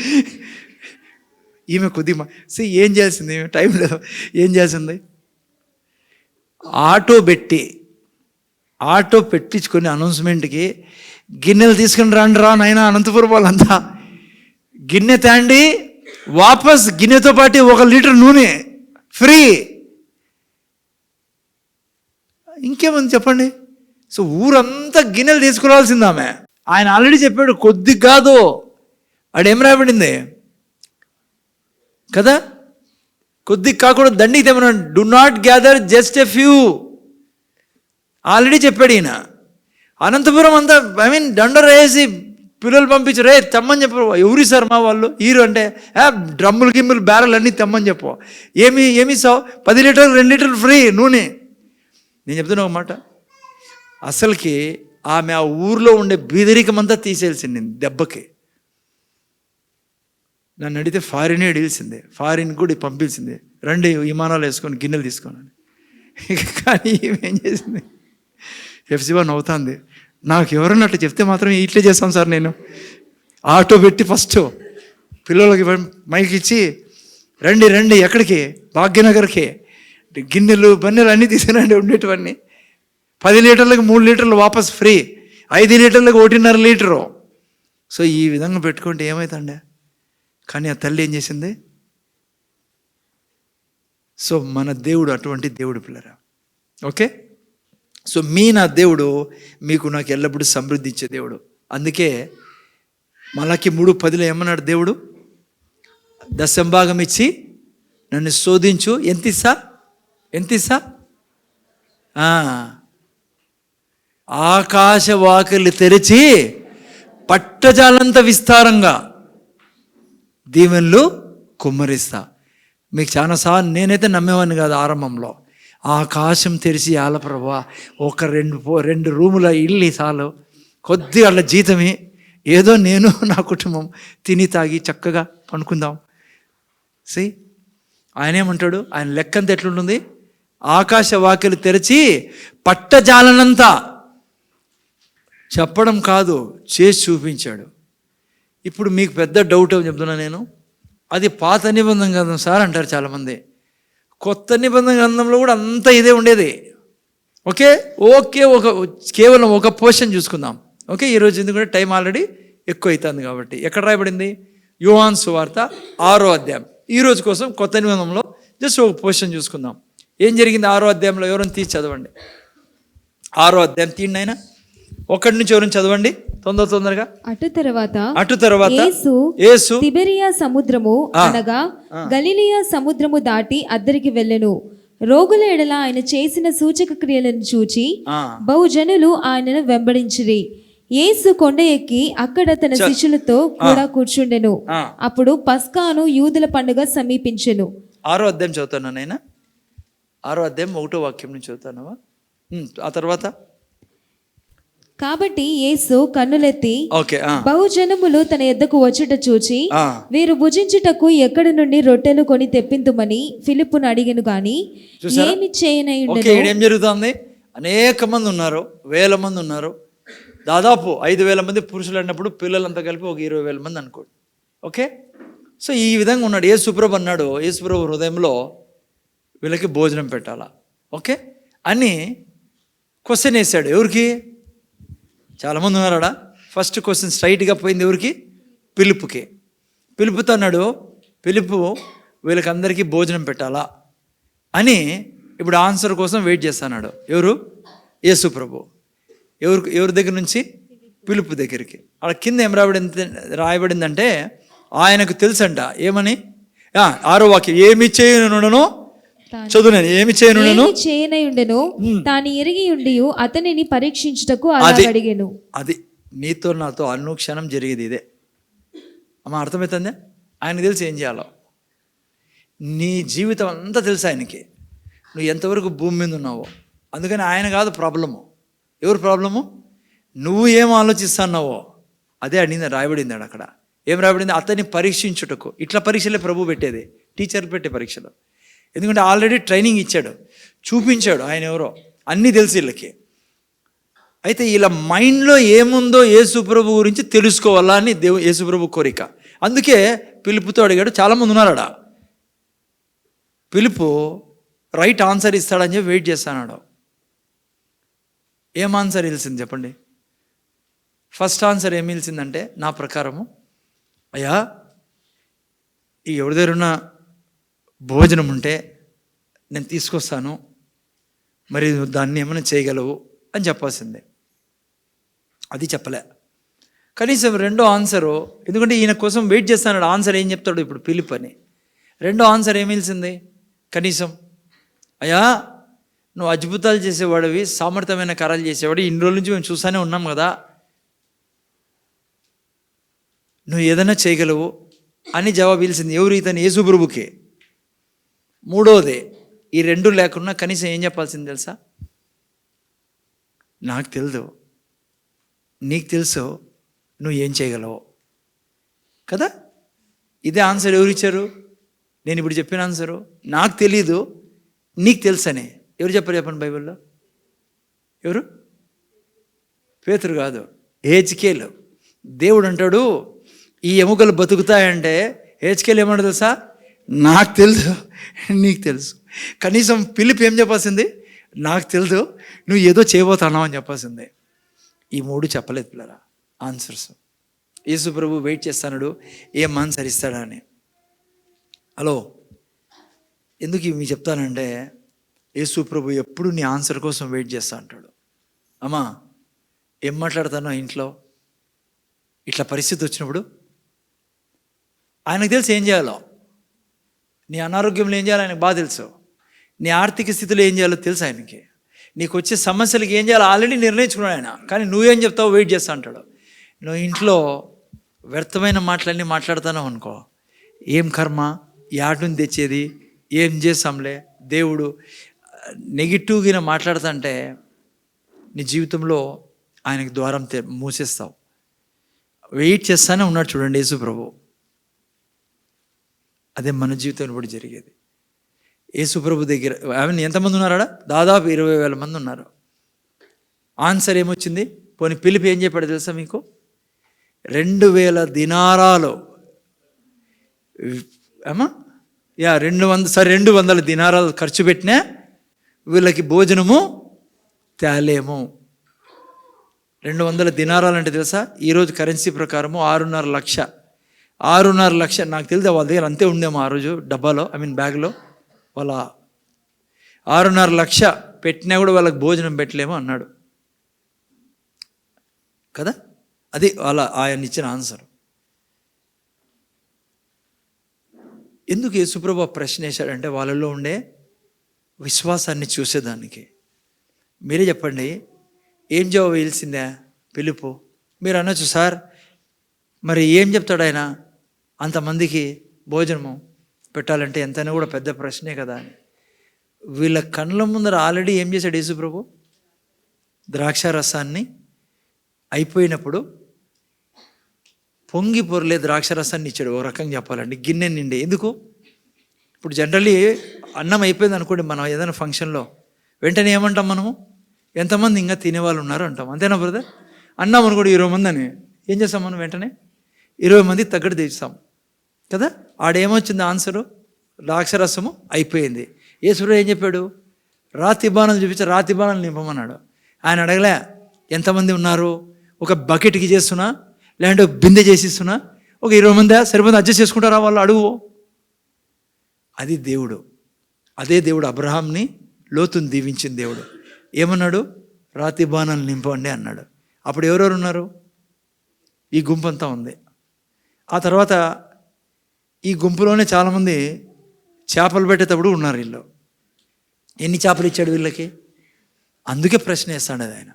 ఈమె కొద్దిగా ఏం చేయాల్సింది? ఈమె టైం లేదు. ఏం చేయాల్సింది? ఆటో పెట్టించుకొని అనౌన్స్మెంట్కి గిన్నెలు తీసుకుని రండి రా నాయన అనంతపురం వాళ్ళంతా. గిన్నె తాండి వాపస్ గిన్నెతో పాటు 1 లీటర్ నూనె ఫ్రీ. ఇంకేముంది చెప్పండి. సో ఊరంతా గిన్నెలు తీసుకురావాల్సింది ఆమె. ఆయన ఆల్రెడీ చెప్పాడు కొద్ది కాదు. ఆడేం రాయబడింది కదా, కొద్ది కాకుండా దండికి తెమ్మన్నాడు. Do not gather just a few. Already చెప్పాడు ఈయన. అనంతపురం అంతా దండర్ వేసి పిల్లలు పంపించారు, తెమ్మని చెప్పు. ఎవరు సార్ మా వాళ్ళు హీరో అంటే డ్రమ్ములు గిమ్ములు బ్యారెల్ అన్నీ తెమ్మని చెప్పు. ఏమి ఇస్తావు? 10 లీటర్లు 2 లీటర్లు ఫ్రీ నూనె. నేను చెప్తున్నా ఒక మాట. అసలుకి ఆమె ఆ ఊర్లో ఉండే బీదరికమంతా తీసేయాల్సింది దెబ్బకి. నన్ను అడిగితే ఫారిన్ అడిగిల్సిందే, ఫారిన్ కూడా పంపించింది, రండి విమానాలు వేసుకొని గిన్నెలు తీసుకొని. కానీ ఏం చేసింది? FC1 అవుతుంది. నాకు ఎవరన్నా అట్లా చెప్తే మాత్రం ఇట్లే చేస్తాం సార్. నేను ఆటో పెట్టి ఫస్ట్ పిల్లలకి మైక్ ఇచ్చి రండి ఎక్కడికి? భాగ్యనగర్కి. గిన్నెలు బన్నెలు అన్నీ తీసుకురండి ఉండేటివన్నీ. 10 లీటర్లకు 3 లీటర్లు వాపస్ ఫ్రీ, 5 లీటర్లకు 1.5 లీటరు. సో ఈ విధంగా పెట్టుకుంటే ఏమవుతుండే. కానీ ఆ తల్లి ఏం చేసింది? సో మన దేవుడు అటువంటి దేవుడు పిల్లరా. ఓకే. సో నా దేవుడు మీకు నాకు ఎల్లప్పుడూ సమృద్ధి ఇచ్చే దేవుడు. అందుకే మలాకి 3:10 ఏమన్నాడు దేవుడు? 10వ భాగం ఇచ్చి నన్ను శోధించు. ఎంత ఇస్తా? ఆకాశ వాకిలి తెరిచి పట్టజాలంత విస్తారంగా దీవెనలు కుమ్మరిస్తా. మీకు చాలాసార్లు నేనైతే నమ్మేవాడిని కాదు ఆరంభంలో. ఆకాశం తెరిచి ప్రభా ఒక 2 రూముల ఇల్లు చాలు, కొద్దిగా వాళ్ళ జీతమే, ఏదో నేను నా కుటుంబం తిని తాగి చక్కగా పనుకుందాం. ఆయన ఏమంటాడు? ఆయన లెక్కంతా ఎట్లుంటుంది? ఆకాశ వాకిలి తెరిచి పట్టజాలనంతా. చెప్పడం కాదు, చేసి చూపించాడు. ఇప్పుడు మీకు పెద్ద డౌట్ ఏమో చెప్తున్నా నేను. అది పాత నిబంధన గ్రంథం సార్ అంటారు చాలామంది. కొత్త నిబంధన గ్రంథంలో కూడా అంతా ఇదే ఉండేది. ఓకే కేవలం ఒక పోర్షన్ చూసుకుందాం. ఓకే, ఈరోజు ఎందుకంటే టైం ఆల్రెడీ ఎక్కువ అవుతుంది కాబట్టి. ఎక్కడ రాయబడింది? యోహాను సువార్త 6వ అధ్యాయం. ఈరోజు కోసం కొత్త నిబంధనలో జస్ట్ ఒక పోర్షన్ చూసుకుందాం. ఏం జరిగింది 6వ అధ్యాయంలో? ఎవరైనా తీసి చదవండి. 6వ అధ్యాయం తీయండి ఆయన. 1 నుంచి ఎవరైనా చదవండి తొందరగా. అటు తర్వాత యేసు తిబెరియా సముద్రము అనగా గలిలయ సముద్రము దాటి అద్దరికి వెళ్ళెను. రోగుల ఎడల ఆయన చేసిన సూచక క్రియలను చూచి బహుజనులు ఆయనను వెంబడించిరి. యేసు కొండ ఎక్కి అక్కడ తన శిష్యులతో కూడా కూర్చుండెను. అప్పుడు పస్కాను యూదుల పండుగ సమీపించెను. 6వ అధ్యాయం చదువుతాను నాయనా. 6వ అధ్యాయం 1వ వాక్యం నుంచి చదువుతానవా? ఆ తర్వాత కాబట్టి యేసు కన్నులెత్తి ఓకే బహుజనములు తన యొద్దకు వచ్చుట చూచి వీరు భుజించుటకు ఎక్కడి నుండి రొట్టెలు కొని తెప్పింతుమని ఫిలిప్పును అడిగెను గాని ఏమి చేయనయుండెను. ఏం జరుగుతుంది? అనేక మంది ఉన్నారు, వేల మంది ఉన్నారు. దాదాపు 5,000 మంది పురుషులు అన్నప్పుడు పిల్లలంతా కలిపి ఒక 20,000 మంది అనుకోండి. ఓకే, సో ఈ విధంగా ఉన్నాడు. యేసుప్రభు అన్నాడు, యేసుప్రభు హృదయంలో వీళ్ళకి భోజనం పెట్టాలా, ఓకే అని క్వశ్చన్ వేశాడు. ఎవరికి? చాలామంది ఉన్నారా? ఫస్ట్ క్వశ్చన్ స్ట్రైట్గా పోయింది ఎవరికి? పిలుపుకి. పిలుపుతో అన్నాడు, పిలుపు వీళ్ళకందరికీ భోజనం పెట్టాలా అని ఇప్పుడు ఆన్సర్ కోసం వెయిట్ చేస్తున్నాడు. ఎవరు? యేసుప్రభు. ఎవరి దగ్గర నుంచి? పిలుపు దగ్గరికి. అక్కడ కింద ఏం రాయబడిందంటే ఆయనకు తెలుసంట. ఏమని? 6వ వాక్యం, ఏమి చేయనుండను చదువు. నేను ఏమి చేయనుండను తాను ఎరిగి ఉండి అతనిని పరీక్షించుటకు అలా అడిగెను. అది నీతో నాతో అనుక్షణం జరిగేది ఇదే అమ్మ. అర్థమవుతుందా? ఆయనకు తెలిసి ఏం చేయాలో. నీ జీవితం అంతా తెలుసు ఆయనకి, నువ్వు ఎంతవరకు భూమి మీద ఉన్నావో. అందుకని ఆయన కాదు ప్రాబ్లము. ఎవరు ప్రాబ్లము? నువ్వు ఏం ఆలోచిస్తున్నావో అదే అడిగింది, రాయబడింది అక్కడ. ఏం రాయబడింది? అతన్ని పరీక్షించుటకు. ఇట్లా పరీక్షలే ప్రభు పెట్టేది, టీచర్ పెట్టే పరీక్షలు. ఎందుకంటే ఆల్రెడీ ట్రైనింగ్ ఇచ్చాడు, చూపించాడు ఆయన ఎవరో, అన్నీ తెలుసు వీళ్ళకి. అయితే ఇలా మైండ్లో ఏముందో యేసుప్రభు గురించి తెలుసుకోవాలా అని యేసుప్రభు కోరిక. అందుకే పిలుపుతో అడిగాడు. చాలామంది ఉన్నారడా. పిలుపు రైట్ ఆన్సర్ ఇస్తాడని చెప్పి వెయిట్ చేస్తున్నాడు. ఏం ఆన్సర్ ఇల్సింది చెప్పండి? ఫస్ట్ ఆన్సర్ ఏమి ఇల్సిందంటే, నా ప్రకారము, అయ్యా ఈ ఎవరి దగ్గర ఉన్న భోజనం ఉంటే నేను తీసుకొస్తాను, మరి దాన్ని ఏమైనా చేయగలవు అని చెప్పాల్సిందే. అది చెప్పలే. కనీసం రెండో ఆన్సరు, ఎందుకంటే ఈయన కోసం వెయిట్ చేస్తాడు. ఆన్సర్ ఏం చెప్తాడు ఇప్పుడు పిలుపు అని. రెండో ఆన్సర్ ఏమి ఇల్సింది? కనీసం, అయ్యా నువ్వు అద్భుతాలు చేసేవాడివి, సామర్థ్యమైన కార్యాలు చేసేవాడు, ఇన్ని రోజుల నుంచి మేము చూస్తూనే ఉన్నాం కదా, నువ్వు ఏదైనా చేయగలవు అని జవాబు ఇల్సింది. ఎవరు? ఇతను యేసుప్రభుకే. మూడోదే, ఈ రెండు లేకున్నా కనీసం ఏం చెప్పాల్సింది తెలుసా? నాకు తెలుసు, నీకు తెలుసు, నువ్వు ఏం చేయగలవు కదా. ఇదే ఆన్సర్ ఎవరు ఇచ్చారు? నేను ఇప్పుడు చెప్పిన ఆన్సరు. నాకు తెలీదు, నీకు తెలుసనే ఎవరు చెప్పారు చెప్పండి బైబిల్లో? ఎవరు? పేతురు కాదు, హెచ్కేలు. దేవుడు అంటాడు, ఈ ఎముకలు బతుకుతాయంటే హెచ్కేలు ఏమంటాడు తెలుసా? నాకు తెలుసు, నీకు తెలుసు. కనీసం పిలుపు ఏం చెప్పాల్సింది? నాకు తెలుసు, నువ్వు ఏదో చేయబోతున్నావు అని చెప్పాల్సిందే. ఈ మూడు చెప్పలేదు పిల్లరా ఆన్సర్స్. యేసు ప్రభు వెయిట్ చేస్తాడు ఏం ఆన్సర్ ఇస్తాడా అని. హలో, ఎందుకు ఇవి చెప్తానంటే, యేసు ప్రభు ఎప్పుడు నీ ఆన్సర్ కోసం వెయిట్ చేస్తా అంటాడు. అమ్మా ఏం మాట్లాడతానో ఇంట్లో ఇట్లా పరిస్థితి వచ్చినప్పుడు ఆయనకు తెలుసు ఏం చేయాలో. నీ అనారోగ్యంలో ఏం చేయాలో ఆయనకు బాగా తెలుసు. నీ ఆర్థిక స్థితిలో ఏం చేయాలో తెలుసు ఆయనకి. నీకు వచ్చే సమస్యలకి ఏం చేయాలో ఆల్రెడీ నిర్ణయించుకున్నాడు ఆయన. కానీ నువ్వేం చెప్తావో వెయిట్ చేస్తా అంటాడు. నువ్వు ఇంట్లో వ్యర్థమైన మాటలన్నీ మాట్లాడుతానో అనుకో, ఏం కర్మ, యాటుని తెచ్చేది, ఏం చేస్తాంలే, దేవుడు నెగిటివ్గా మాట్లాడుతుంటే నీ జీవితంలో ఆయనకు ద్వారం మూసేస్తావు. వెయిట్ చేస్తానే ఉన్నాడు చూడండి యేసు ప్రభు. అదే మన జీవితంలో కూడా జరిగేది. యేసు ప్రభు దగ్గర ఎంతమంది ఉన్నారా? దాదాపు 20,000 మంది ఉన్నారు. ఆన్సర్ ఏమొచ్చింది? పోనీ పిలిపి ఏం చెప్పాడు తెలుసా మీకు? 2,000 దినారాలు 200 దినారాలు ఖర్చు పెట్టినా వీళ్ళకి భోజనము తేలేము. 200 దినారాలు అంటే తెలుసా? ఈరోజు కరెన్సీ ప్రకారము 6.5 లక్ష. 6.5 లక్ష నాకు తెలియదు, వాళ్ళ దగ్గర అంతే ఉందేమో ఆ రోజు డబ్బాలో, బ్యాగ్లో. వాళ్ళ 6.5 లక్ష పెట్టినా కూడా వాళ్ళకి భోజనం పెట్టలేము అన్నాడు కదా. అది ఆయన ఇచ్చిన ఆన్సర్. ఎందుకు యేసుప్రభు ప్రశ్న వేశాడంటే, వాళ్ళలో ఉండే విశ్వాసాన్ని చూసేదానికి. మీరే చెప్పండి, ఏం జవాబు వేయాల్సిందే పిలుపు? మీరు అనొచ్చు, సార్ మరి ఏం చెప్తాడు ఆయన అంతమందికి భోజనము పెట్టాలంటే? ఎంతైనా కూడా పెద్ద ప్రశ్నే కదా అని. వీళ్ళ కళ్ళ ముందర ఆల్రెడీ ఏం చేశాడు యేసు ప్రభు? ద్రాక్ష రసాన్ని అయిపోయినప్పుడు పొంగి పొరలే ద్రాక్ష రసాన్ని ఇచ్చాడు. ఒక రకంగా చెప్పాలండి, గిన్నె నిండి. ఎందుకు? ఇప్పుడు జనరల్లీ అన్నం అయిపోయింది అనుకోండి, మనం ఏదైనా ఫంక్షన్లో వెంటనే ఏమంటాం మనము? ఎంతమంది ఇంకా తినేవాళ్ళు ఉన్నారు అంటాం, అంతేనా బ్రదర్? అన్నాం అనుకోండి 20 మంది అని, ఏం చేస్తాం మనం? వెంటనే 20 మందికి తగ్గట్టు తెచ్చాం కదా. ఆడేమొచ్చింది ఆన్సరు? ద్రాక్షరసము అయిపోయింది. యేసుడు ఏం చెప్పాడు? రాతి బాణాలు చూపించి రాతి బాణాలు నింపమన్నాడు. ఆయన అడగలే ఎంతమంది ఉన్నారు, ఒక బకెట్కి చేస్తున్నా లేదంటే బిందె చేసిస్తున్నా, ఒక 20 మంది సరిపోతే అడ్జస్ట్ చేసుకుంటారా వాళ్ళు? అడుగు. అది దేవుడు. అదే దేవుడు అబ్రహాంని, లోతుని దీవించిన దేవుడు. ఏమన్నాడు? రాతి బాణాలు నింపండి అన్నాడు. అప్పుడు ఎవరెవరు ఉన్నారు? ఈ గుంపంతా ఉంది. ఆ తర్వాత ఈ గుంపులోనే చాలామంది చేపలు పెట్టేటప్పుడు ఉన్నారు. వీళ్ళు ఎన్ని చేపలు ఇచ్చాడు వీళ్ళకి? అందుకే ప్రశ్న వేస్తాడు ఆయన.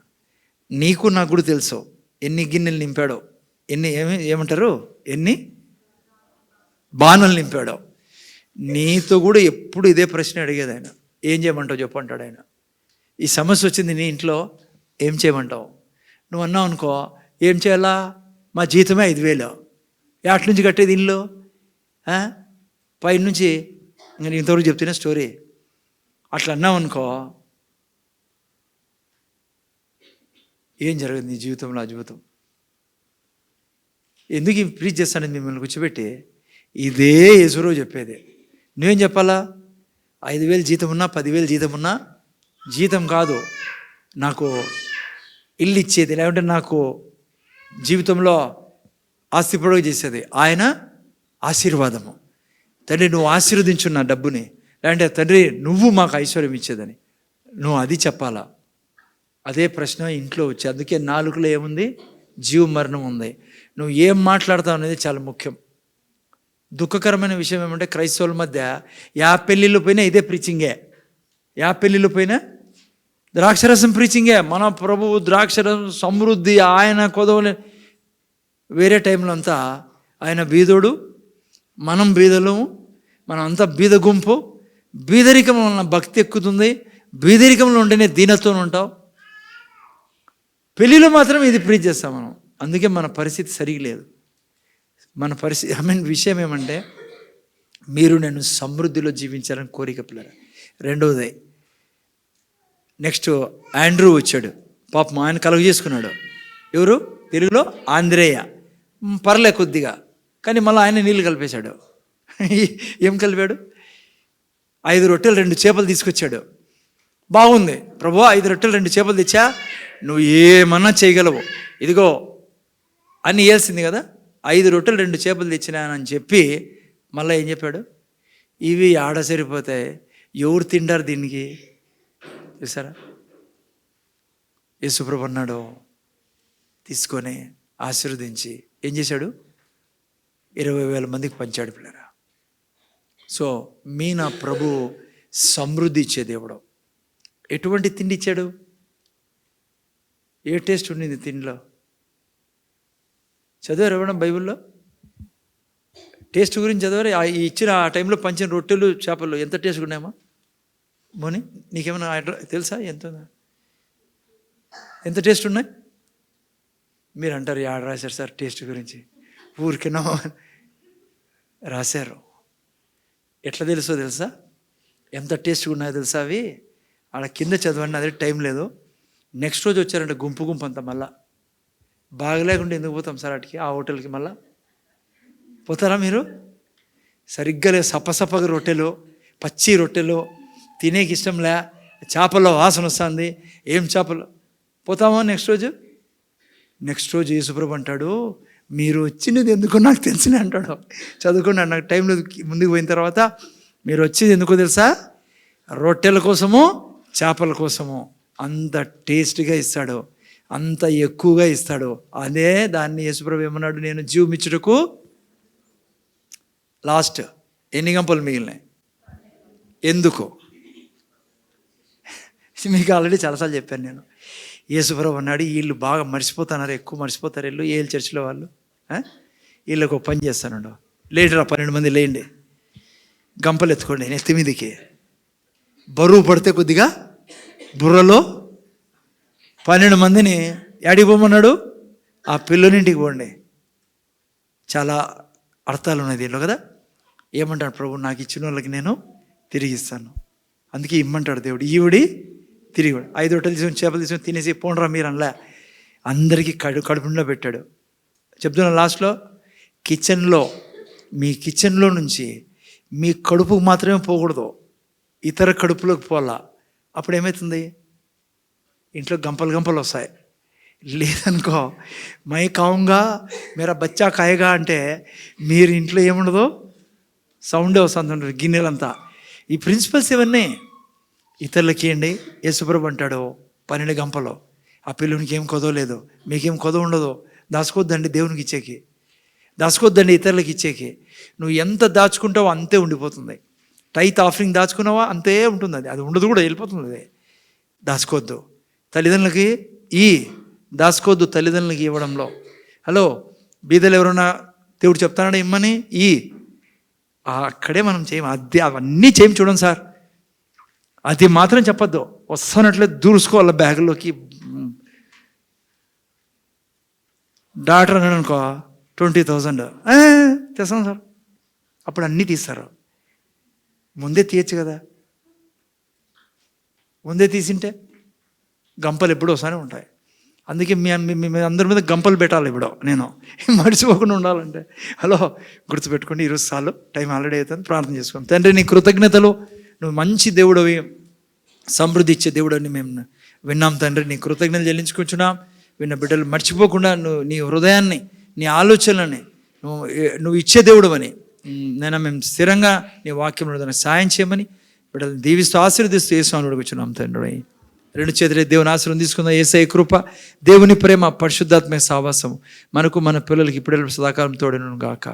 నీకు నాకు కూడా తెలుసు ఎన్ని గిన్నెలు నింపాడో, ఏమంటారు ఎన్ని బాణలు నింపాడో. నీతో కూడా ఎప్పుడు ఇదే ప్రశ్న అడిగేది ఆయన. ఏం చేయమంటావు చెప్పు అంటాడు ఆయన. ఈ సమస్య వచ్చింది నీ ఇంట్లో, ఏం చేయమంటావు? నువ్వు అన్నావు అనుకో, ఏం చేయాలా? మా జీతమే 5,000, ఎట్ల నుంచి కట్టేది ఇల్లు? పైనుంచి నేను ఇంతవరకు చెప్తున్నా స్టోరీ. అట్లా అన్నావు అనుకో, ఏం జరగదు నీ జీవితంలో. అద్భుతం. ఎందుకు ప్రీచ్ చేస్తాను మిమ్మల్ని కూర్చోబెట్టి? ఇదే యేసురావు చెప్పేది. నువ్వేం చెప్పాలా? 5,000 జీతం ఉన్నా, 10,000 జీతం ఉన్నా, జీతం కాదు నాకు ఇల్లు ఇచ్చేది, లేకుంటే నాకు జీవితంలో ఆస్తి పొడవు చేసేది ఆయన ఆశీర్వాదము. తండ్రి నువ్వు ఆశీర్వదించున్న డబ్బుని, లేదంటే తండ్రి నువ్వు మాకు ఐశ్వర్యం ఇచ్చేదని నువ్వు అది చెప్పాలా. అదే ప్రశ్న ఇంట్లో వచ్చి. అందుకే నాలుగులో ఏముంది? జీవ మరణం ఉంది. నువ్వు ఏం మాట్లాడతావు అనేది చాలా ముఖ్యం. దుఃఖకరమైన విషయం ఏమంటే క్రైస్తవుల మధ్య పెళ్ళిళ్ళు పోయినా ఇదే ప్రీచింగే. పెళ్ళిళ్ళు పోయినా ద్రాక్షరసం ప్రీచింగే. మన ప్రభువు ద్రాక్షరసం సమృద్ధి, ఆయన కొదవలే. వేరే టైంలో అంతా ఆయన బీదోడు, మనం బీదలము, మనం అంతా బీద గుంపు. బీదరికం వలన భక్తి ఎక్కుతుంది. బీదరికంలో ఉంటేనే దీనత్వం ఉంటావు. పెళ్ళిలో మాత్రం ఇది ప్రీచ్ చేస్తాం మనం. అందుకే మన పరిస్థితి సరిగా లేదు. మన పరిస్థితి విషయం ఏమంటే, మీరు నేను సమృద్ధిలో జీవించాలని కోరిక పిల్లలు. రెండవది, నెక్స్ట్ ఆండ్రూ వచ్చాడు. పాపం ఆయన కలుగ చేసుకున్నాడు. ఎవరు? తెలుగులో ఆంధ్రేయ. పర్లే కొద్దిగా, కానీ మళ్ళీ ఆయన నీళ్ళు కలిపేశాడు. ఏం కలిపాడు? 5 రొట్టెలు 2 చేపలు తీసుకొచ్చాడు. బాగుంది ప్రభు, 5 రొట్టెలు 2 చేపలు తెచ్చా, నువ్వు ఏమన్నా చేయగలవు, ఇదిగో అని ఇవ్వాల్సింది కదా. 5 రొట్టెలు 2 చేపలు తెచ్చినానని చెప్పి మళ్ళీ ఏం చెప్పాడు? ఇవి ఆడ సరిపోతాయి, ఎవరు తింటారు దీనికి? చూసారా? యేసుప్రభు అన్నాడు, తీసుకొని ఆశీర్వదించి ఏం చేశాడు? 20,000 మందికి పంచాడు పిల్లరా. సో నా ప్రభు సమృద్ధి ఇచ్చే దేవుడు. ఎటువంటి తిండి ఇచ్చాడు? ఏ టేస్ట్ ఉండింది తిండిలో? చదివారు ఎవరైనా బైబిల్లో? టేస్ట్ గురించి చదివారు? ఇచ్చిన ఆ టైంలో పంచిన రొట్టెలు చేపలు ఎంత టేస్ట్ ఉన్నాయమ్మా? మోని నీకేమైనా తెలుసా? ఎంత టేస్ట్ ఉన్నాయి? మీరు అంటారు ఆడ రాశారు సార్ టేస్ట్ గురించి, ఊరికేనో రాశారు. ఎట్లా తెలుసా? ఎంత టేస్ట్గా ఉన్నాయో తెలుసా అవి? ఆడ కింద చదవండి, అదే టైం లేదు. నెక్స్ట్ రోజు వచ్చారంటే గుంపు అంతా. మళ్ళా బాగలేకుండా ఎందుకు పోతాం సార్ అటుకి, ఆ హోటల్కి? మళ్ళా పోతారా మీరు? సరిగ్గా లేదు, సప్పసప్పగా రొట్టెలు, పచ్చి రొట్టెలు తినేకి ఇష్టంలే, చేపల్లో వాసన వస్తుంది. ఏం చేపలు? పోతామా నెక్స్ట్ రోజు యేసుప్రభు అంటాడు, మీరు వచ్చినది ఎందుకో నాకు తెలిసిన అంటాడు. చదువుకున్నాడు, నాకు టైంలో ముందుకు పోయిన తర్వాత, మీరు వచ్చేది ఎందుకో తెలుసా? రొట్టెల కోసము, చేపల కోసము. అంత టేస్ట్గా ఇస్తాడు, అంత ఎక్కువగా ఇస్తాడు. అదే దాన్ని యేసుప్రభు ఏమన్నాడు? నేను జీవమిచ్చుటకు లాస్ట్ ఎన్ని గంపలు మిగిలినాయి? ఎందుకు? మీకు ఆల్రెడీ చాలాసార్లు చెప్పాను నేను. యేసుప్రభు అన్నాడు, వీళ్ళు బాగా మర్చిపోతున్నారు, ఎక్కువ మర్చిపోతారు వీళ్ళు, ఏళ్ళు చర్చిలో వాళ్ళు. వీళ్ళకు ఒక పని చేస్తానండు, లేటరా 12 మంది లేండి, గంపలు ఎత్తుకోండి నెత్తి మీదకి. బరువు పడితే కొద్దిగా బుర్రలో 12 మందిని యాడికి పోమన్నాడు? ఆ పిల్లనింటికి పోండి. చాలా అర్థాలు ఉన్నాయి దీనిలో కదా. ఏమంటాడు ప్రభు? నాకు ఇచ్చిన వాళ్ళకి నేను తిరిగి ఇస్తాను. అందుకే ఇమ్మంటాడు దేవుడు. ఈవిడి తిరిగి 5 రొట్టెలు తీసుకొని చేపలు తీసుకొని తినేసి పోండ్రా మీరు అనలే. అందరికీ కడుపులో పెట్టాడు. చెప్తున్నా లాస్ట్లో, మీ కిచెన్లో నుంచి మీ కడుపుకు మాత్రమే పోకూడదు, ఇతర కడుపులోకి పోలా. అప్పుడు ఏమవుతుంది? ఇంట్లో గంపలు వస్తాయి. లేదనుకో, మై కావుగా మేరా బచ్చా కాయగా అంటే మీరు ఇంట్లో ఏముండదో సౌండే వస్తుంది, గిన్నెలంతా. ఈ ప్రిన్సిపల్స్ ఇవన్నీ ఇతరులకి ఇవ్వండి. యేసుప్రభు అంటాడు 12 గంపలు. ఆ పిల్లునికి ఏం కొదవలేదు, మీకేం కొదవ ఉండదు. దాచుకోవద్దండి దేవునికి ఇచ్చేకి, దాచుకోవద్దండి ఇతరులకి ఇచ్చేకి. నువ్వు ఎంత దాచుకుంటావో అంతే ఉండిపోతుంది. టైత్ ఆఫరింగ్ దాచుకున్నావా అంతే ఉంటుంది, అది ఉండదు కూడా, వెళ్ళిపోతుంది. అది దాచుకోవద్దు. తల్లిదండ్రులకి దాచుకోవద్దు తల్లిదండ్రులకి ఇవ్వడంలో. హలో, బీదలు ఎవరైనా దేవుడు చెప్తాడా ఇమ్మని అక్కడే మనం చేయం. అవన్నీ చేయం చూడండి సార్, అది మాత్రం చెప్పొద్దు. వస్తున్నట్లే దూరుసుకోవాలి బ్యాగులోకి. డాక్టర్ అన్నాడు అనుకో 20,000 తెస్తాను సార్, అప్పుడు అన్నీ తీస్తారు. ముందే తీయచ్చు కదా, ముందే తీసింటే గంపలు ఎప్పుడూ వస్తూనే ఉంటాయి. అందుకే మీ అందరి మీద గంపలు పెట్టాలి ఇప్పుడు, నేను మర్చిపోకుండా ఉండాలంటే. హలో, గుర్తుపెట్టుకోండి. ఈరోజు చాలు, టైం ఆల్రెడీ అవుతుంది. ప్రార్థన చేసుకోండి. తండ్రి, నీ కృతజ్ఞతలు. నువ్వు మంచి దేవుడవి, సమృద్ధి ఇచ్చే దేవుడని మేము విన్నాం తండ్రి. నీ కృతజ్ఞతలు చెల్లించుకుంటున్నాం. విన్న బిడ్డలు మర్చిపోకుండా నువ్వు నీ హృదయాన్ని, నీ ఆలోచనలని నువ్వు ఇచ్చే దేవుడు అని నేను మేము స్థిరంగా నీ వాక్యంలో దాన్ని సాయం చేయమని బిడ్డలను దీవిస్తూ ఆశీర్వదిస్తూ యేసుని అడుగుచున్నాం తండ్రి. 2 చేతులే దేవుని ఆశీర్వాదం తీసుకుందాం. యేసయ్య కృప, దేవుని ప్రేమ, పరిశుద్ధాత్మ సహవాసం మనకు మన పిల్లలకి ఇప్పుడు సదాకాలం తోడను గాక.